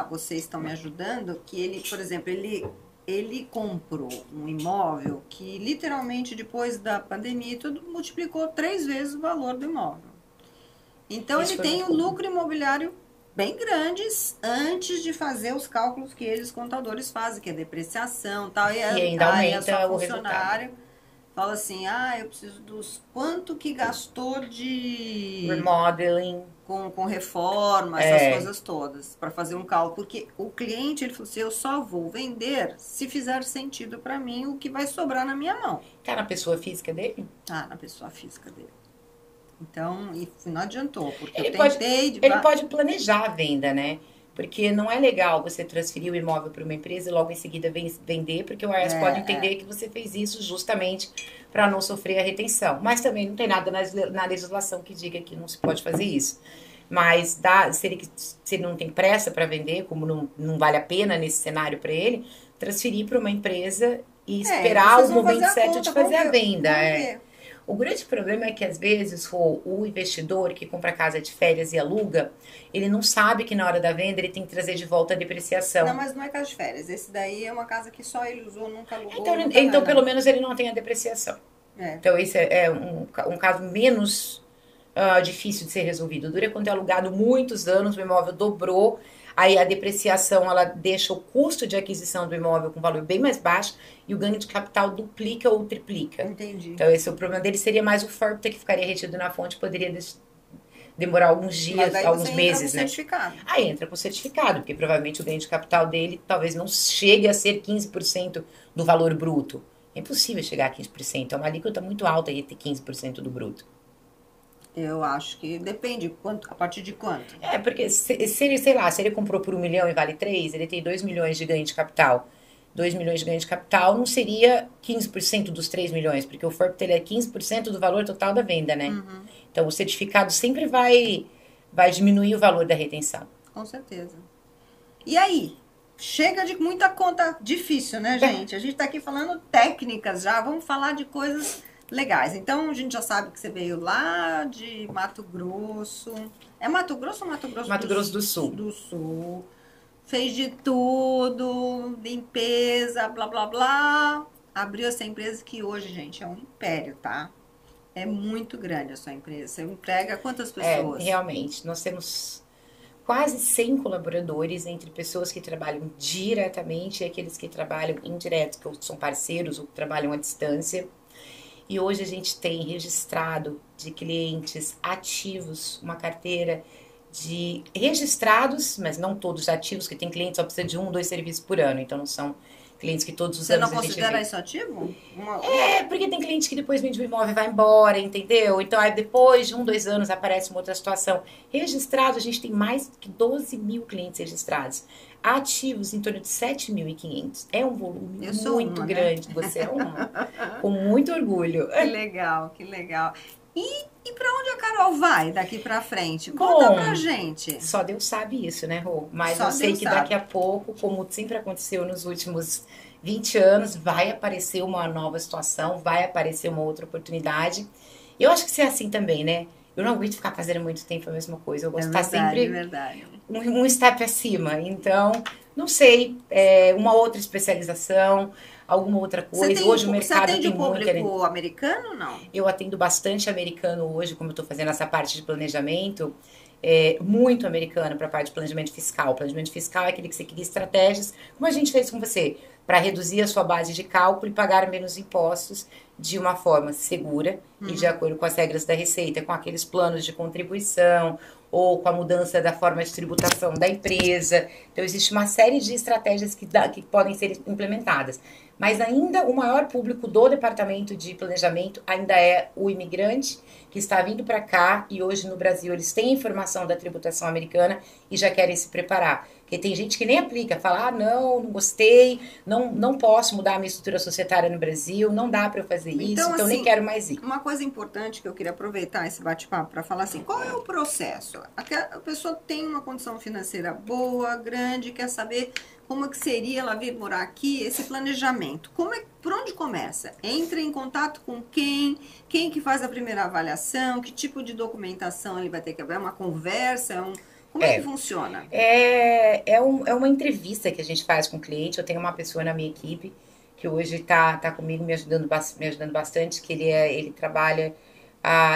Speaker 1: vocês estão me ajudando, que ele, por exemplo, ele comprou um imóvel que literalmente depois da pandemia tudo multiplicou 3 vezes o valor do imóvel. Então, ele tem um lucro imobiliário bem grandes antes de fazer os cálculos que eles contadores fazem, que é depreciação tal, e
Speaker 2: ainda aumenta
Speaker 1: a sua
Speaker 2: o
Speaker 1: funcionária
Speaker 2: resultado.
Speaker 1: Fala assim, eu preciso dos quanto que gastou de
Speaker 2: remodeling,
Speaker 1: com reforma, essas coisas todas, para fazer um cálculo, porque o cliente ele falou assim, eu só vou vender se fizer sentido para mim o que vai sobrar na minha mão.
Speaker 2: Tá na pessoa física dele?
Speaker 1: Tá na pessoa física dele. Então, não adiantou, porque
Speaker 2: ele pode planejar a venda, né? Porque não é legal você transferir o imóvel para uma empresa e logo em seguida vender, porque o IRS pode entender que você fez isso justamente para não sofrer a retenção. Mas também não tem nada na legislação que diga que não se pode fazer isso. Mas se ele não tem pressa para vender, como não vale a pena nesse cenário para ele, transferir para uma empresa e esperar o momento certo de fazer a venda. O grande problema é que, às vezes, o investidor que compra casa de férias e aluga, ele não sabe que na hora da venda ele tem que trazer de volta a depreciação.
Speaker 1: Não, mas não é casa de férias. Esse daí é uma casa que só ele usou, nunca alugou.
Speaker 2: Então pelo menos, ele não tem a depreciação. Então, esse é um caso menos difícil de ser resolvido. Dura quando é alugado muitos anos, o imóvel dobrou, aí a depreciação ela deixa o custo de aquisição do imóvel com valor bem mais baixo e o ganho de capital duplica ou triplica.
Speaker 1: Entendi.
Speaker 2: Então esse é o problema dele, seria mais o FORPTA que ficaria retido na fonte, poderia demorar alguns dias, alguns meses, né?
Speaker 1: Certificado.
Speaker 2: Aí entra com o certificado, porque provavelmente o ganho de capital dele talvez não chegue a ser 15% do valor bruto. É impossível chegar a 15%, é uma alíquota muito alta aí ter 15% do bruto.
Speaker 1: Eu acho que depende, a partir de quanto?
Speaker 2: Porque se ele comprou por 1 milhão e vale 3, ele tem 2 milhões de ganho de capital. 2 milhões de ganho de capital não seria 15% dos 3 milhões, porque o FORPTA ele é 15% do valor total da venda, né?
Speaker 1: Uhum.
Speaker 2: Então o certificado sempre vai diminuir o valor da retenção.
Speaker 1: Com certeza. E aí? Chega de muita conta difícil, né, gente? A gente tá aqui falando técnicas já, vamos falar de coisas legais. Então, a gente já sabe que você veio lá de Mato Grosso. É Mato Grosso ou Mato Grosso
Speaker 2: Mato Grosso do Sul.
Speaker 1: Do Sul. Fez de tudo, limpeza, blá, blá, blá. Abriu essa empresa que hoje, gente, é um império, tá? É muito grande a sua empresa. Você emprega quantas pessoas?
Speaker 2: Realmente. Nós temos quase 100 colaboradores, entre pessoas que trabalham diretamente e aqueles que trabalham indireto, que são parceiros ou que trabalham à distância. E hoje a gente tem registrado de clientes ativos, uma carteira de registrados, mas não todos ativos, que tem clientes que só precisa de 1, 2 serviços por ano, então não são clientes que todos os anos a gente vê.
Speaker 1: Você não considera isso ativo?
Speaker 2: Porque tem cliente que depois vende o imóvel e vai embora, entendeu? Então aí depois de 1, 2 anos aparece uma outra situação. Registrado, a gente tem mais que 12 mil clientes registrados. Ativos em torno de 7.500. É um volume muito grande. Né? Você é uma. Com muito orgulho.
Speaker 1: Que legal, que legal. E pra onde a Carol vai daqui pra frente? Conta pra gente.
Speaker 2: Só Deus sabe isso, né, Rô? Mas eu sei que daqui a pouco, como sempre aconteceu nos últimos 20 anos, vai aparecer uma nova situação, vai aparecer uma outra oportunidade. Eu acho que isso é assim também, né? Eu não aguento ficar fazendo muito tempo a mesma coisa. Eu gosto de estar sempre um step acima. Então, não sei, uma outra especialização, alguma outra coisa. Hoje o mercado
Speaker 1: tem
Speaker 2: muito...
Speaker 1: Você atende o público americano ou não?
Speaker 2: Eu atendo bastante americano hoje, como eu estou fazendo essa parte de planejamento. Muito americano para a parte de planejamento fiscal. Planejamento fiscal é aquele que você cria estratégias, como a gente fez com você, para reduzir a sua base de cálculo e pagar menos impostos de uma forma segura e de acordo com as regras da Receita, com aqueles planos de contribuição ou com a mudança da forma de tributação da empresa. Então, existe uma série de estratégias que podem ser implementadas. Mas ainda o maior público do departamento de planejamento ainda é o imigrante que está vindo para cá e hoje no Brasil eles têm informação da tributação americana e já querem se preparar. Porque tem gente que nem aplica, fala, não gostei, não posso mudar a minha estrutura societária no Brasil, não dá para eu fazer isso, então nem quero mais ir.
Speaker 1: Uma coisa importante que eu queria aproveitar esse bate-papo para falar assim, qual é o processo? A pessoa tem uma condição financeira boa, grande, quer saber como é que seria ela vir morar aqui, esse planejamento. Por onde começa? Entra em contato com quem? Quem que faz a primeira avaliação? Que tipo de documentação ele vai ter que abrir? É uma conversa? Como é que funciona?
Speaker 2: É uma entrevista que a gente faz com o cliente. Eu tenho uma pessoa na minha equipe que hoje está comigo me ajudando bastante, que ele trabalha...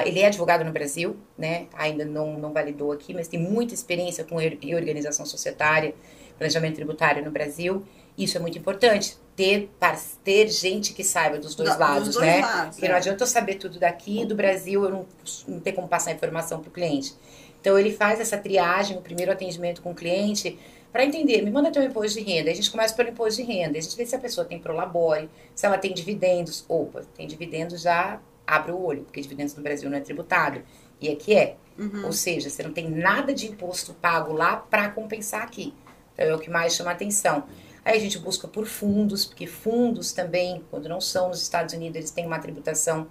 Speaker 2: ele é advogado no Brasil, né? Ainda não validou aqui, mas tem muita experiência com reorganização societária, planejamento tributário no Brasil. Isso é muito importante, ter gente que saiba dos dois lados, né? Porque não adianta eu saber tudo daqui e do Brasil eu não ter como passar informação para o cliente. Então, ele faz essa triagem, o primeiro atendimento com o cliente, para entender, me manda teu imposto de renda. A gente começa pelo imposto de renda, a gente vê se a pessoa tem prolabore, se ela tem dividendos. Opa, tem dividendos, já abre o olho, porque dividendos no Brasil não é tributado. E aqui é. Ou seja, você não tem nada de imposto pago lá para compensar aqui. Então, é o que mais chama atenção. Aí a gente busca por fundos, porque fundos também, quando não são nos Estados Unidos, eles têm uma tributação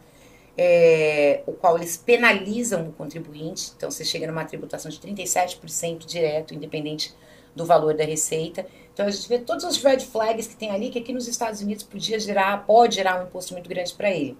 Speaker 2: o qual eles penalizam o contribuinte. Então, você chega numa tributação de 37% direto, independente do valor da receita. Então, a gente vê todos os red flags que tem ali, que aqui nos Estados Unidos pode gerar um imposto muito grande para ele.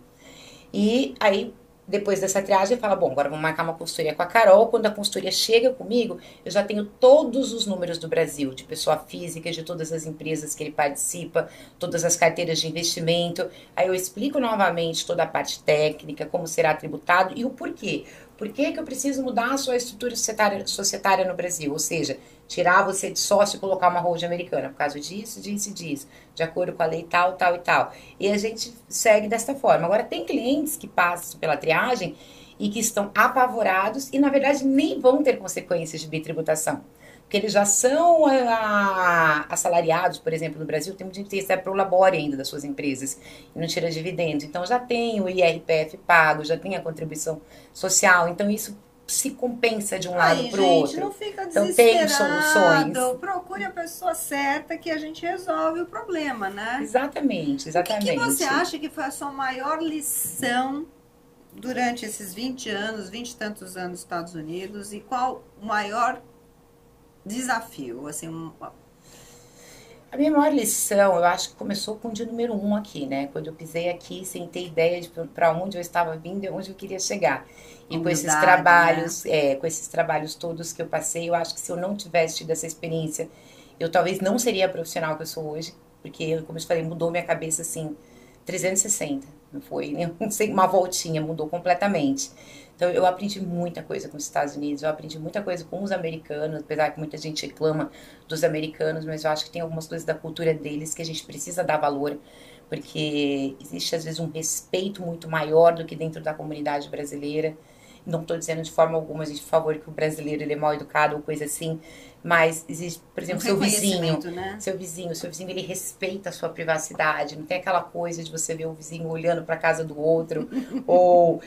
Speaker 2: E aí, depois dessa triagem, fala, bom, agora vamos marcar uma consultoria com a Carol. Quando a consultoria chega comigo, eu já tenho todos os números do Brasil, de pessoa física, de todas as empresas que ele participa, todas as carteiras de investimento. Aí eu explico novamente toda a parte técnica, como será tributado e o porquê. Por que eu preciso mudar a sua estrutura societária no Brasil? Ou seja, tirar você de sócio e colocar uma holding americana, por causa disso, disso e disso, de acordo com a lei tal, tal e tal. E a gente segue desta forma. Agora, tem clientes que passam pela triagem e que estão apavorados e, na verdade, nem vão ter consequências de bitributação. Porque eles já são assalariados, por exemplo, no Brasil, tem muita gente que recebe pro labore ainda das suas empresas e não tira dividendos. Então, já tem o IRPF pago, já tem a contribuição social. Então, isso se compensa de um lado para o outro.
Speaker 1: Não fica
Speaker 2: então tem soluções.
Speaker 1: Procure a pessoa certa que a gente resolve o problema, né?
Speaker 2: Exatamente, exatamente.
Speaker 1: O que você acha que foi a sua maior lição durante esses 20 anos, 20 e tantos anos nos Estados Unidos, e qual o maior desafio? Assim,
Speaker 2: A minha maior lição, eu acho que começou com o dia número 1 aqui, né? Quando eu pisei aqui, sem ter ideia de para onde eu estava vindo e onde eu queria chegar. E com esses trabalhos, né? Com esses trabalhos todos que eu passei, eu acho que se eu não tivesse tido essa experiência, eu talvez não seria a profissional que eu sou hoje, porque, como eu te falei, mudou minha cabeça, assim, 360. Não foi nem uma voltinha, mudou completamente. Então, eu aprendi muita coisa com os Estados Unidos, eu aprendi muita coisa com os americanos, apesar que muita gente reclama dos americanos, mas eu acho que tem algumas coisas da cultura deles que a gente precisa dar valor, porque existe, às vezes, um respeito muito maior do que dentro da comunidade brasileira. Não estou dizendo de forma alguma, gente, por favor, que o brasileiro ele é mal educado ou coisa assim, mas existe, por exemplo, seu vizinho,
Speaker 1: né?
Speaker 2: seu vizinho, ele respeita a sua privacidade, não tem aquela coisa de você ver o vizinho olhando para a casa do outro ou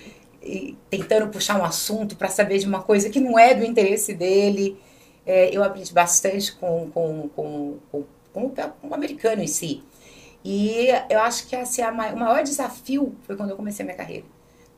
Speaker 2: tentando puxar um assunto para saber de uma coisa que não é do interesse dele. Eu aprendi bastante com o americano em si. E eu acho que assim, o maior desafio foi quando eu comecei a minha carreira.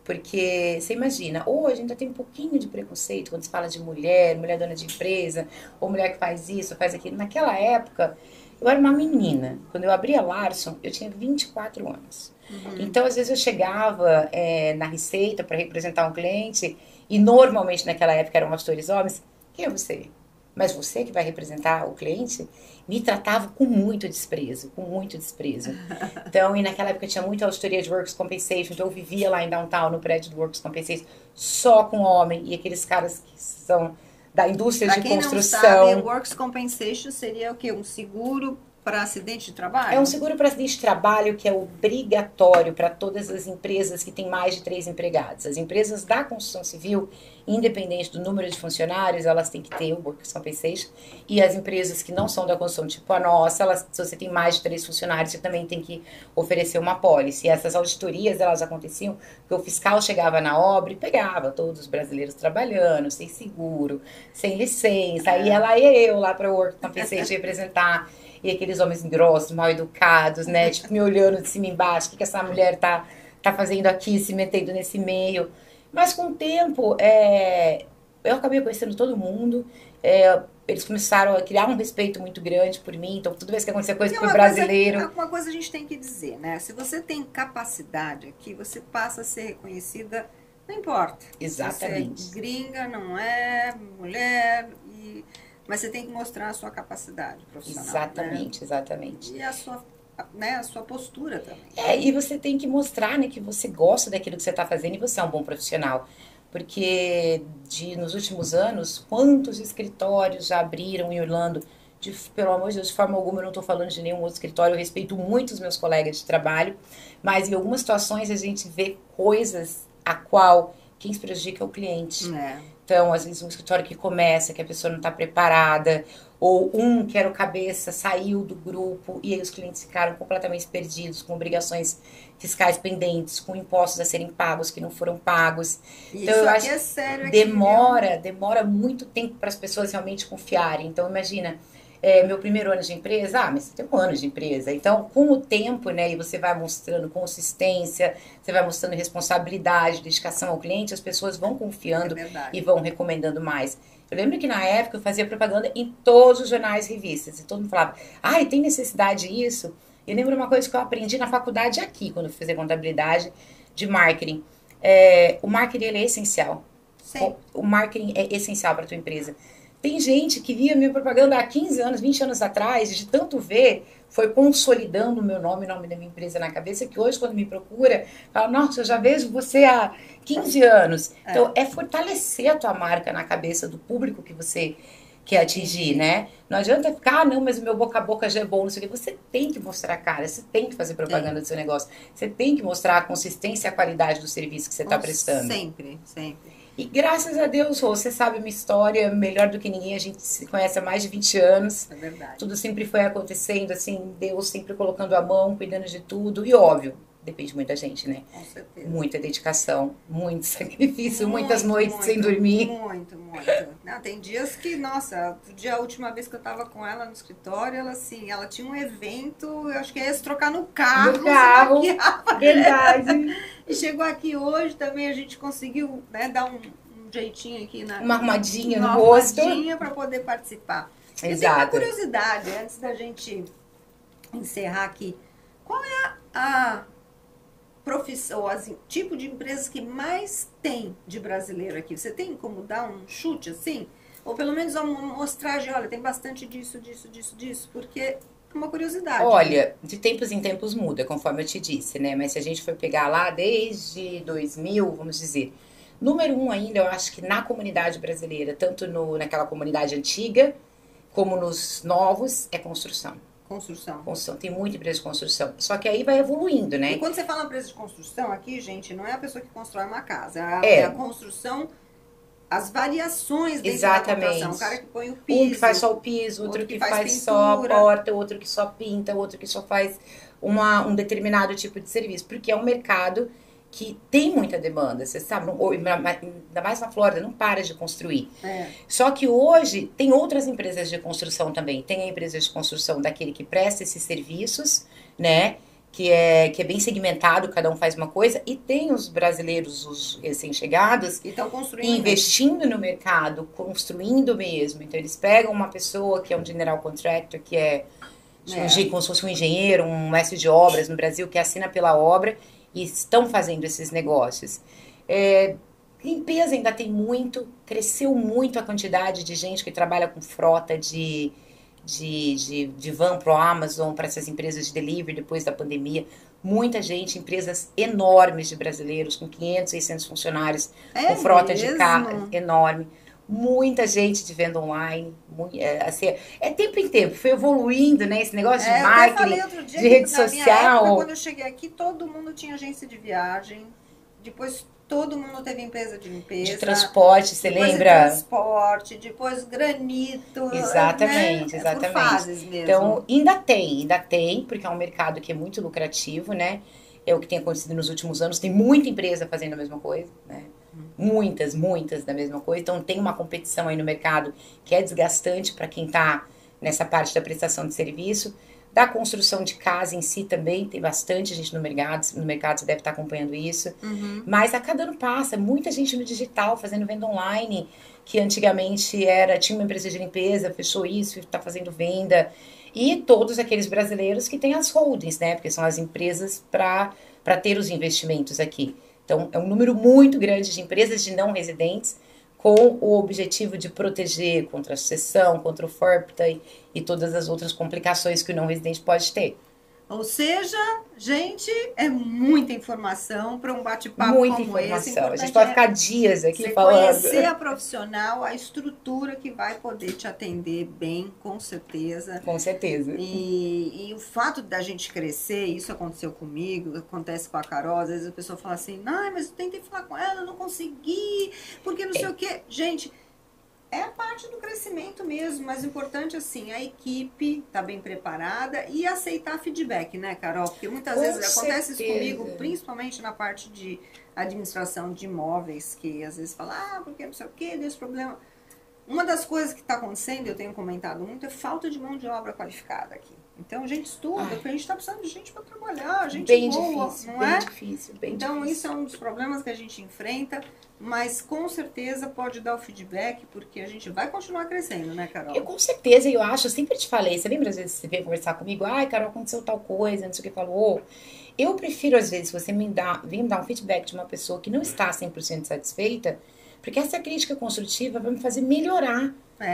Speaker 2: Porque você imagina, hoje ainda tem um pouquinho de preconceito quando se fala de mulher dona de empresa, ou mulher que faz isso, faz aquilo. Naquela época, eu era uma menina. Quando eu abri a Larson, eu tinha 24 anos. Então, às vezes eu chegava na Receita para representar um cliente, e normalmente naquela época eram pastores homens. Quem é você? Mas você que vai representar o cliente? Me tratava com muito desprezo, com muito desprezo. Então, e naquela época tinha muita auditoria de Workers' Compensation, então eu vivia lá em Downtown, no prédio do Workers' Compensation, só com homem, e aqueles caras que são da indústria de construção.
Speaker 1: Pra quem não sabe, Workers' Compensation seria o quê? Um seguro para acidente de trabalho?
Speaker 2: É um seguro para acidente de trabalho que é obrigatório para todas as empresas que têm mais de 3 empregados. As empresas da construção civil, independente do número de funcionários, elas têm que ter o Workers' Compensation. E as empresas que não são da construção, tipo a nossa, se você tem mais de 3 funcionários, você também tem que oferecer uma pólice. E essas auditorias, elas aconteciam porque o fiscal chegava na obra e pegava todos os brasileiros trabalhando, sem seguro, sem licença. Aí ela ia eu lá para o Workers' Compensation representar. E aqueles homens grossos, mal educados, né? Tipo, me olhando de cima e embaixo. O que essa mulher tá fazendo aqui, se metendo nesse meio? Mas com o tempo, eu acabei conhecendo todo mundo. Eles começaram a criar um respeito muito grande por mim. Então, toda vez que acontecia coisa com o brasileiro...
Speaker 1: Uma coisa a gente tem que dizer, né? Se você tem capacidade aqui, você passa a ser reconhecida, não importa.
Speaker 2: Exatamente.
Speaker 1: Se você é gringa, não é, mulher... Mas você tem que mostrar a sua capacidade profissional.
Speaker 2: Exatamente,
Speaker 1: né?
Speaker 2: Exatamente.
Speaker 1: E a sua postura também.
Speaker 2: E você tem que mostrar, né, que você gosta daquilo que você está fazendo e você é um bom profissional. Porque nos últimos anos, quantos escritórios já abriram em Orlando? Pelo amor de Deus, de forma alguma eu não estou falando de nenhum outro escritório, eu respeito muito os meus colegas de trabalho, mas em algumas situações a gente vê coisas a qual quem se prejudica é o cliente. Então, às vezes, um escritório que começa, que a pessoa não está preparada, ou que era o cabeça, saiu do grupo, e aí os clientes ficaram completamente perdidos, com obrigações fiscais pendentes, com impostos a serem pagos que não foram pagos.
Speaker 1: Então, eu acho que
Speaker 2: demora muito tempo para as pessoas realmente confiarem. Então, imagina, meu primeiro ano de empresa, mas você tem um ano de empresa. Então, com o tempo, né, e você vai mostrando consistência, você vai mostrando responsabilidade, dedicação ao cliente, as pessoas vão confiando e vão recomendando mais. Eu lembro que na época eu fazia propaganda em todos os jornais e revistas, e todo mundo falava, tem necessidade disso? Eu lembro uma coisa que eu aprendi na faculdade aqui, quando eu fui fazer contabilidade de marketing. O marketing, ele é essencial. Sim. O marketing é essencial para a tua empresa. Tem gente que via minha propaganda há 15 anos, 20 anos atrás, de tanto ver, foi consolidando o meu nome, o nome da minha empresa na cabeça, que hoje, quando me procura, fala, nossa, eu já vejo você há 15 anos. Então, é fortalecer a tua marca na cabeça do público que você quer atingir, né? Não adianta ficar, não, mas o meu boca a boca já é bom, não sei o quê. Você tem que mostrar a cara, você tem que fazer propaganda do seu negócio, você tem que mostrar a consistência e a qualidade do serviço que você está prestando.
Speaker 1: Sempre, sempre.
Speaker 2: E graças a Deus, Rô, você sabe minha história melhor do que ninguém, a gente se conhece há mais de 20 anos.
Speaker 1: É verdade.
Speaker 2: Tudo sempre foi acontecendo, assim, Deus sempre colocando a mão, cuidando de tudo. E óbvio, depende muito da gente, né?
Speaker 1: Com certeza.
Speaker 2: Muita dedicação, muito sacrifício, muitas noites sem dormir.
Speaker 1: Muito. Não, tem dias que, nossa, a última vez que eu tava com ela no escritório, ela tinha um evento, eu acho que ia se trocar no carro.
Speaker 2: No carro, verdade.
Speaker 1: E chegou aqui hoje também, a gente conseguiu, né, dar um jeitinho aqui
Speaker 2: uma armadinha no rosto.
Speaker 1: Uma armadinha para poder participar.
Speaker 2: Exato.
Speaker 1: Eu tenho uma curiosidade, antes da gente encerrar aqui. Qual é a profissão, assim, tipo de empresas que mais tem de brasileiro aqui? Você tem como dar um chute assim? Ou pelo menos uma mostragem, olha, tem bastante disso, porque é uma curiosidade.
Speaker 2: Olha, de tempos em tempos muda, conforme eu te disse, né? Mas se a gente for pegar lá desde 2000, vamos dizer, número 1 ainda, eu acho que na comunidade brasileira, tanto naquela comunidade antiga, como nos novos, é construção. Construção. Tem muita empresa de construção. Só que aí vai evoluindo, né?
Speaker 1: E quando você fala empresa de construção aqui, gente, não é a pessoa que constrói uma casa. É a construção, as variações dentro da construção. O cara que põe o piso.
Speaker 2: Um que faz só o piso, outro que faz só a porta, outro que só pinta, outro que só faz um determinado tipo de serviço. Porque é um mercado que tem muita demanda, você sabe, ainda mais na Flórida, não para de construir. Só que hoje tem outras empresas de construção também. Tem a empresa de construção daquele que presta esses serviços, né? Que é bem segmentado, cada um faz uma coisa. E tem os brasileiros, os recém-chegados, que estão investindo no mercado, construindo mesmo. Então eles pegam uma pessoa que é um general contractor, que como se fosse um engenheiro, um mestre de obras no Brasil, que assina pela obra, e estão fazendo esses negócios. Limpeza ainda tem muito, cresceu muito a quantidade de gente que trabalha com frota de van pro Amazon, para essas empresas de delivery depois da pandemia. Muita gente, empresas enormes de brasileiros, com 500, 600 funcionários, com frota de carro enorme. Muita gente de venda online, assim, tempo em tempo, foi evoluindo, né, esse negócio de marketing, de rede social.
Speaker 1: Época, quando eu cheguei aqui, todo mundo tinha agência de viagem, depois todo mundo teve empresa de limpeza.
Speaker 2: De transporte, você lembra?
Speaker 1: De transporte, depois granito.
Speaker 2: Exatamente,
Speaker 1: né?
Speaker 2: exatamente.
Speaker 1: Por fases mesmo.
Speaker 2: Então, ainda tem, porque é um mercado que é muito lucrativo, né? É o que tem acontecido nos últimos anos, tem muita empresa fazendo a mesma coisa, né? Muitas da mesma coisa. Então tem uma competição aí no mercado que é desgastante para quem está nessa parte da prestação de serviço. Da construção de casa em si também tem bastante gente no mercado você deve estar acompanhando isso. Mas a cada ano passa, muita gente no digital fazendo venda online, que antigamente tinha uma empresa de limpeza, fechou isso, está fazendo venda. E todos aqueles brasileiros que têm as holdings, né? Porque são as empresas para ter os investimentos aqui. Então, é um número muito grande de empresas de não residentes com o objetivo de proteger contra a sucessão, contra o FIRPTA e todas as outras complicações que o não residente pode ter.
Speaker 1: Ou seja, gente, é muita informação para um bate-papo como esse.
Speaker 2: Muita informação. A gente pode ficar dias aqui falando.
Speaker 1: Conhecer a profissional, a estrutura que vai poder te atender bem, com certeza.
Speaker 2: Com certeza.
Speaker 1: E o fato da gente crescer, isso aconteceu comigo, acontece com a Carol, às vezes a pessoa fala assim, não, mas eu tentei falar com ela, não consegui, porque não sei o quê. Gente, é a parte do crescimento mesmo, mas o importante, assim, a equipe tá bem preparada e aceitar feedback, né, Carol? Porque muitas vezes acontece isso comigo, principalmente na parte de administração de imóveis, que às vezes fala, porque não sei o quê, deu esse problema. Uma das coisas que está acontecendo, eu tenho comentado muito, é falta de mão de obra qualificada aqui. Então a gente estuda, porque a gente está precisando de gente para trabalhar, gente
Speaker 2: bem
Speaker 1: boa,
Speaker 2: difícil,
Speaker 1: não
Speaker 2: bem
Speaker 1: é?
Speaker 2: difícil, bem
Speaker 1: Então
Speaker 2: difícil.
Speaker 1: isso é um dos problemas que a gente enfrenta, mas com certeza pode dar o feedback, porque a gente vai continuar crescendo, né, Carol?
Speaker 2: Eu com certeza, eu acho, eu sempre te falei, você lembra às vezes você vem conversar comigo, ai, Carol, aconteceu tal coisa, não sei o que falou. Eu prefiro, às vezes, você vir me dar um feedback de uma pessoa que não está 100% satisfeita, porque essa crítica construtiva vai me fazer melhorar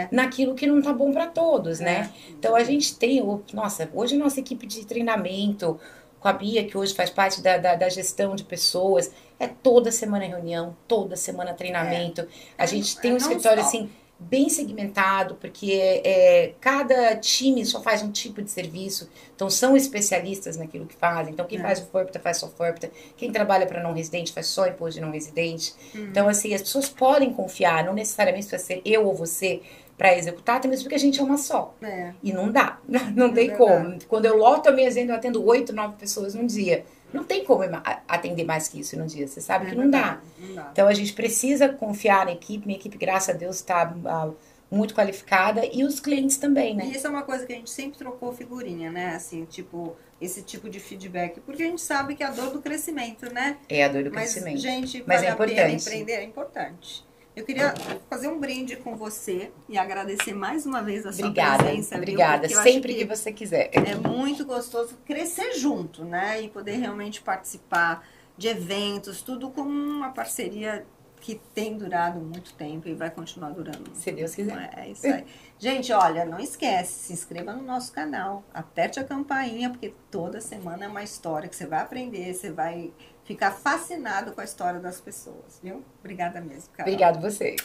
Speaker 2: naquilo que não tá bom para todos, né? Então a gente tem, nossa, hoje a nossa equipe de treinamento, com a Bia, que hoje faz parte da gestão de pessoas, é toda semana reunião, toda semana treinamento. A gente tem um escritório, assim, bem segmentado, porque cada time só faz um tipo de serviço, então são especialistas naquilo que fazem. Então quem faz o FORPTA faz só FORPTA, quem trabalha para não residente faz só imposto de não residente. Então assim, as pessoas podem confiar, não necessariamente vai ser eu ou você para executar, até mesmo porque a gente é uma só. E não dá, não tem como. Quando eu loto a minha agenda, eu atendo 8, 9 pessoas num dia. Não tem como atender mais que isso num dia, você sabe que não dá. Então a gente precisa confiar na equipe, minha equipe, graças a Deus, está muito qualificada, e os clientes também, né?
Speaker 1: E isso é uma coisa que a gente sempre trocou figurinha, né? Assim, tipo, esse tipo de feedback, porque a gente sabe que é a dor do crescimento, né?
Speaker 2: É a dor do crescimento.
Speaker 1: Gente,
Speaker 2: mas
Speaker 1: vale
Speaker 2: é
Speaker 1: a
Speaker 2: importante.
Speaker 1: pena empreender, é importante. Eu queria fazer um brinde com você e agradecer mais uma vez a sua presença.
Speaker 2: Obrigada, sempre que você quiser.
Speaker 1: É muito gostoso crescer junto, né? E poder realmente participar de eventos, tudo com uma parceria que tem durado muito tempo e vai continuar durando.
Speaker 2: Se Deus quiser.
Speaker 1: É isso aí. Gente, olha, não esquece, se inscreva no nosso canal, aperte a campainha, porque toda semana é uma história que você vai aprender, você vai ficar fascinado com a história das pessoas, viu? Obrigada mesmo, Carol.
Speaker 2: Obrigada a você.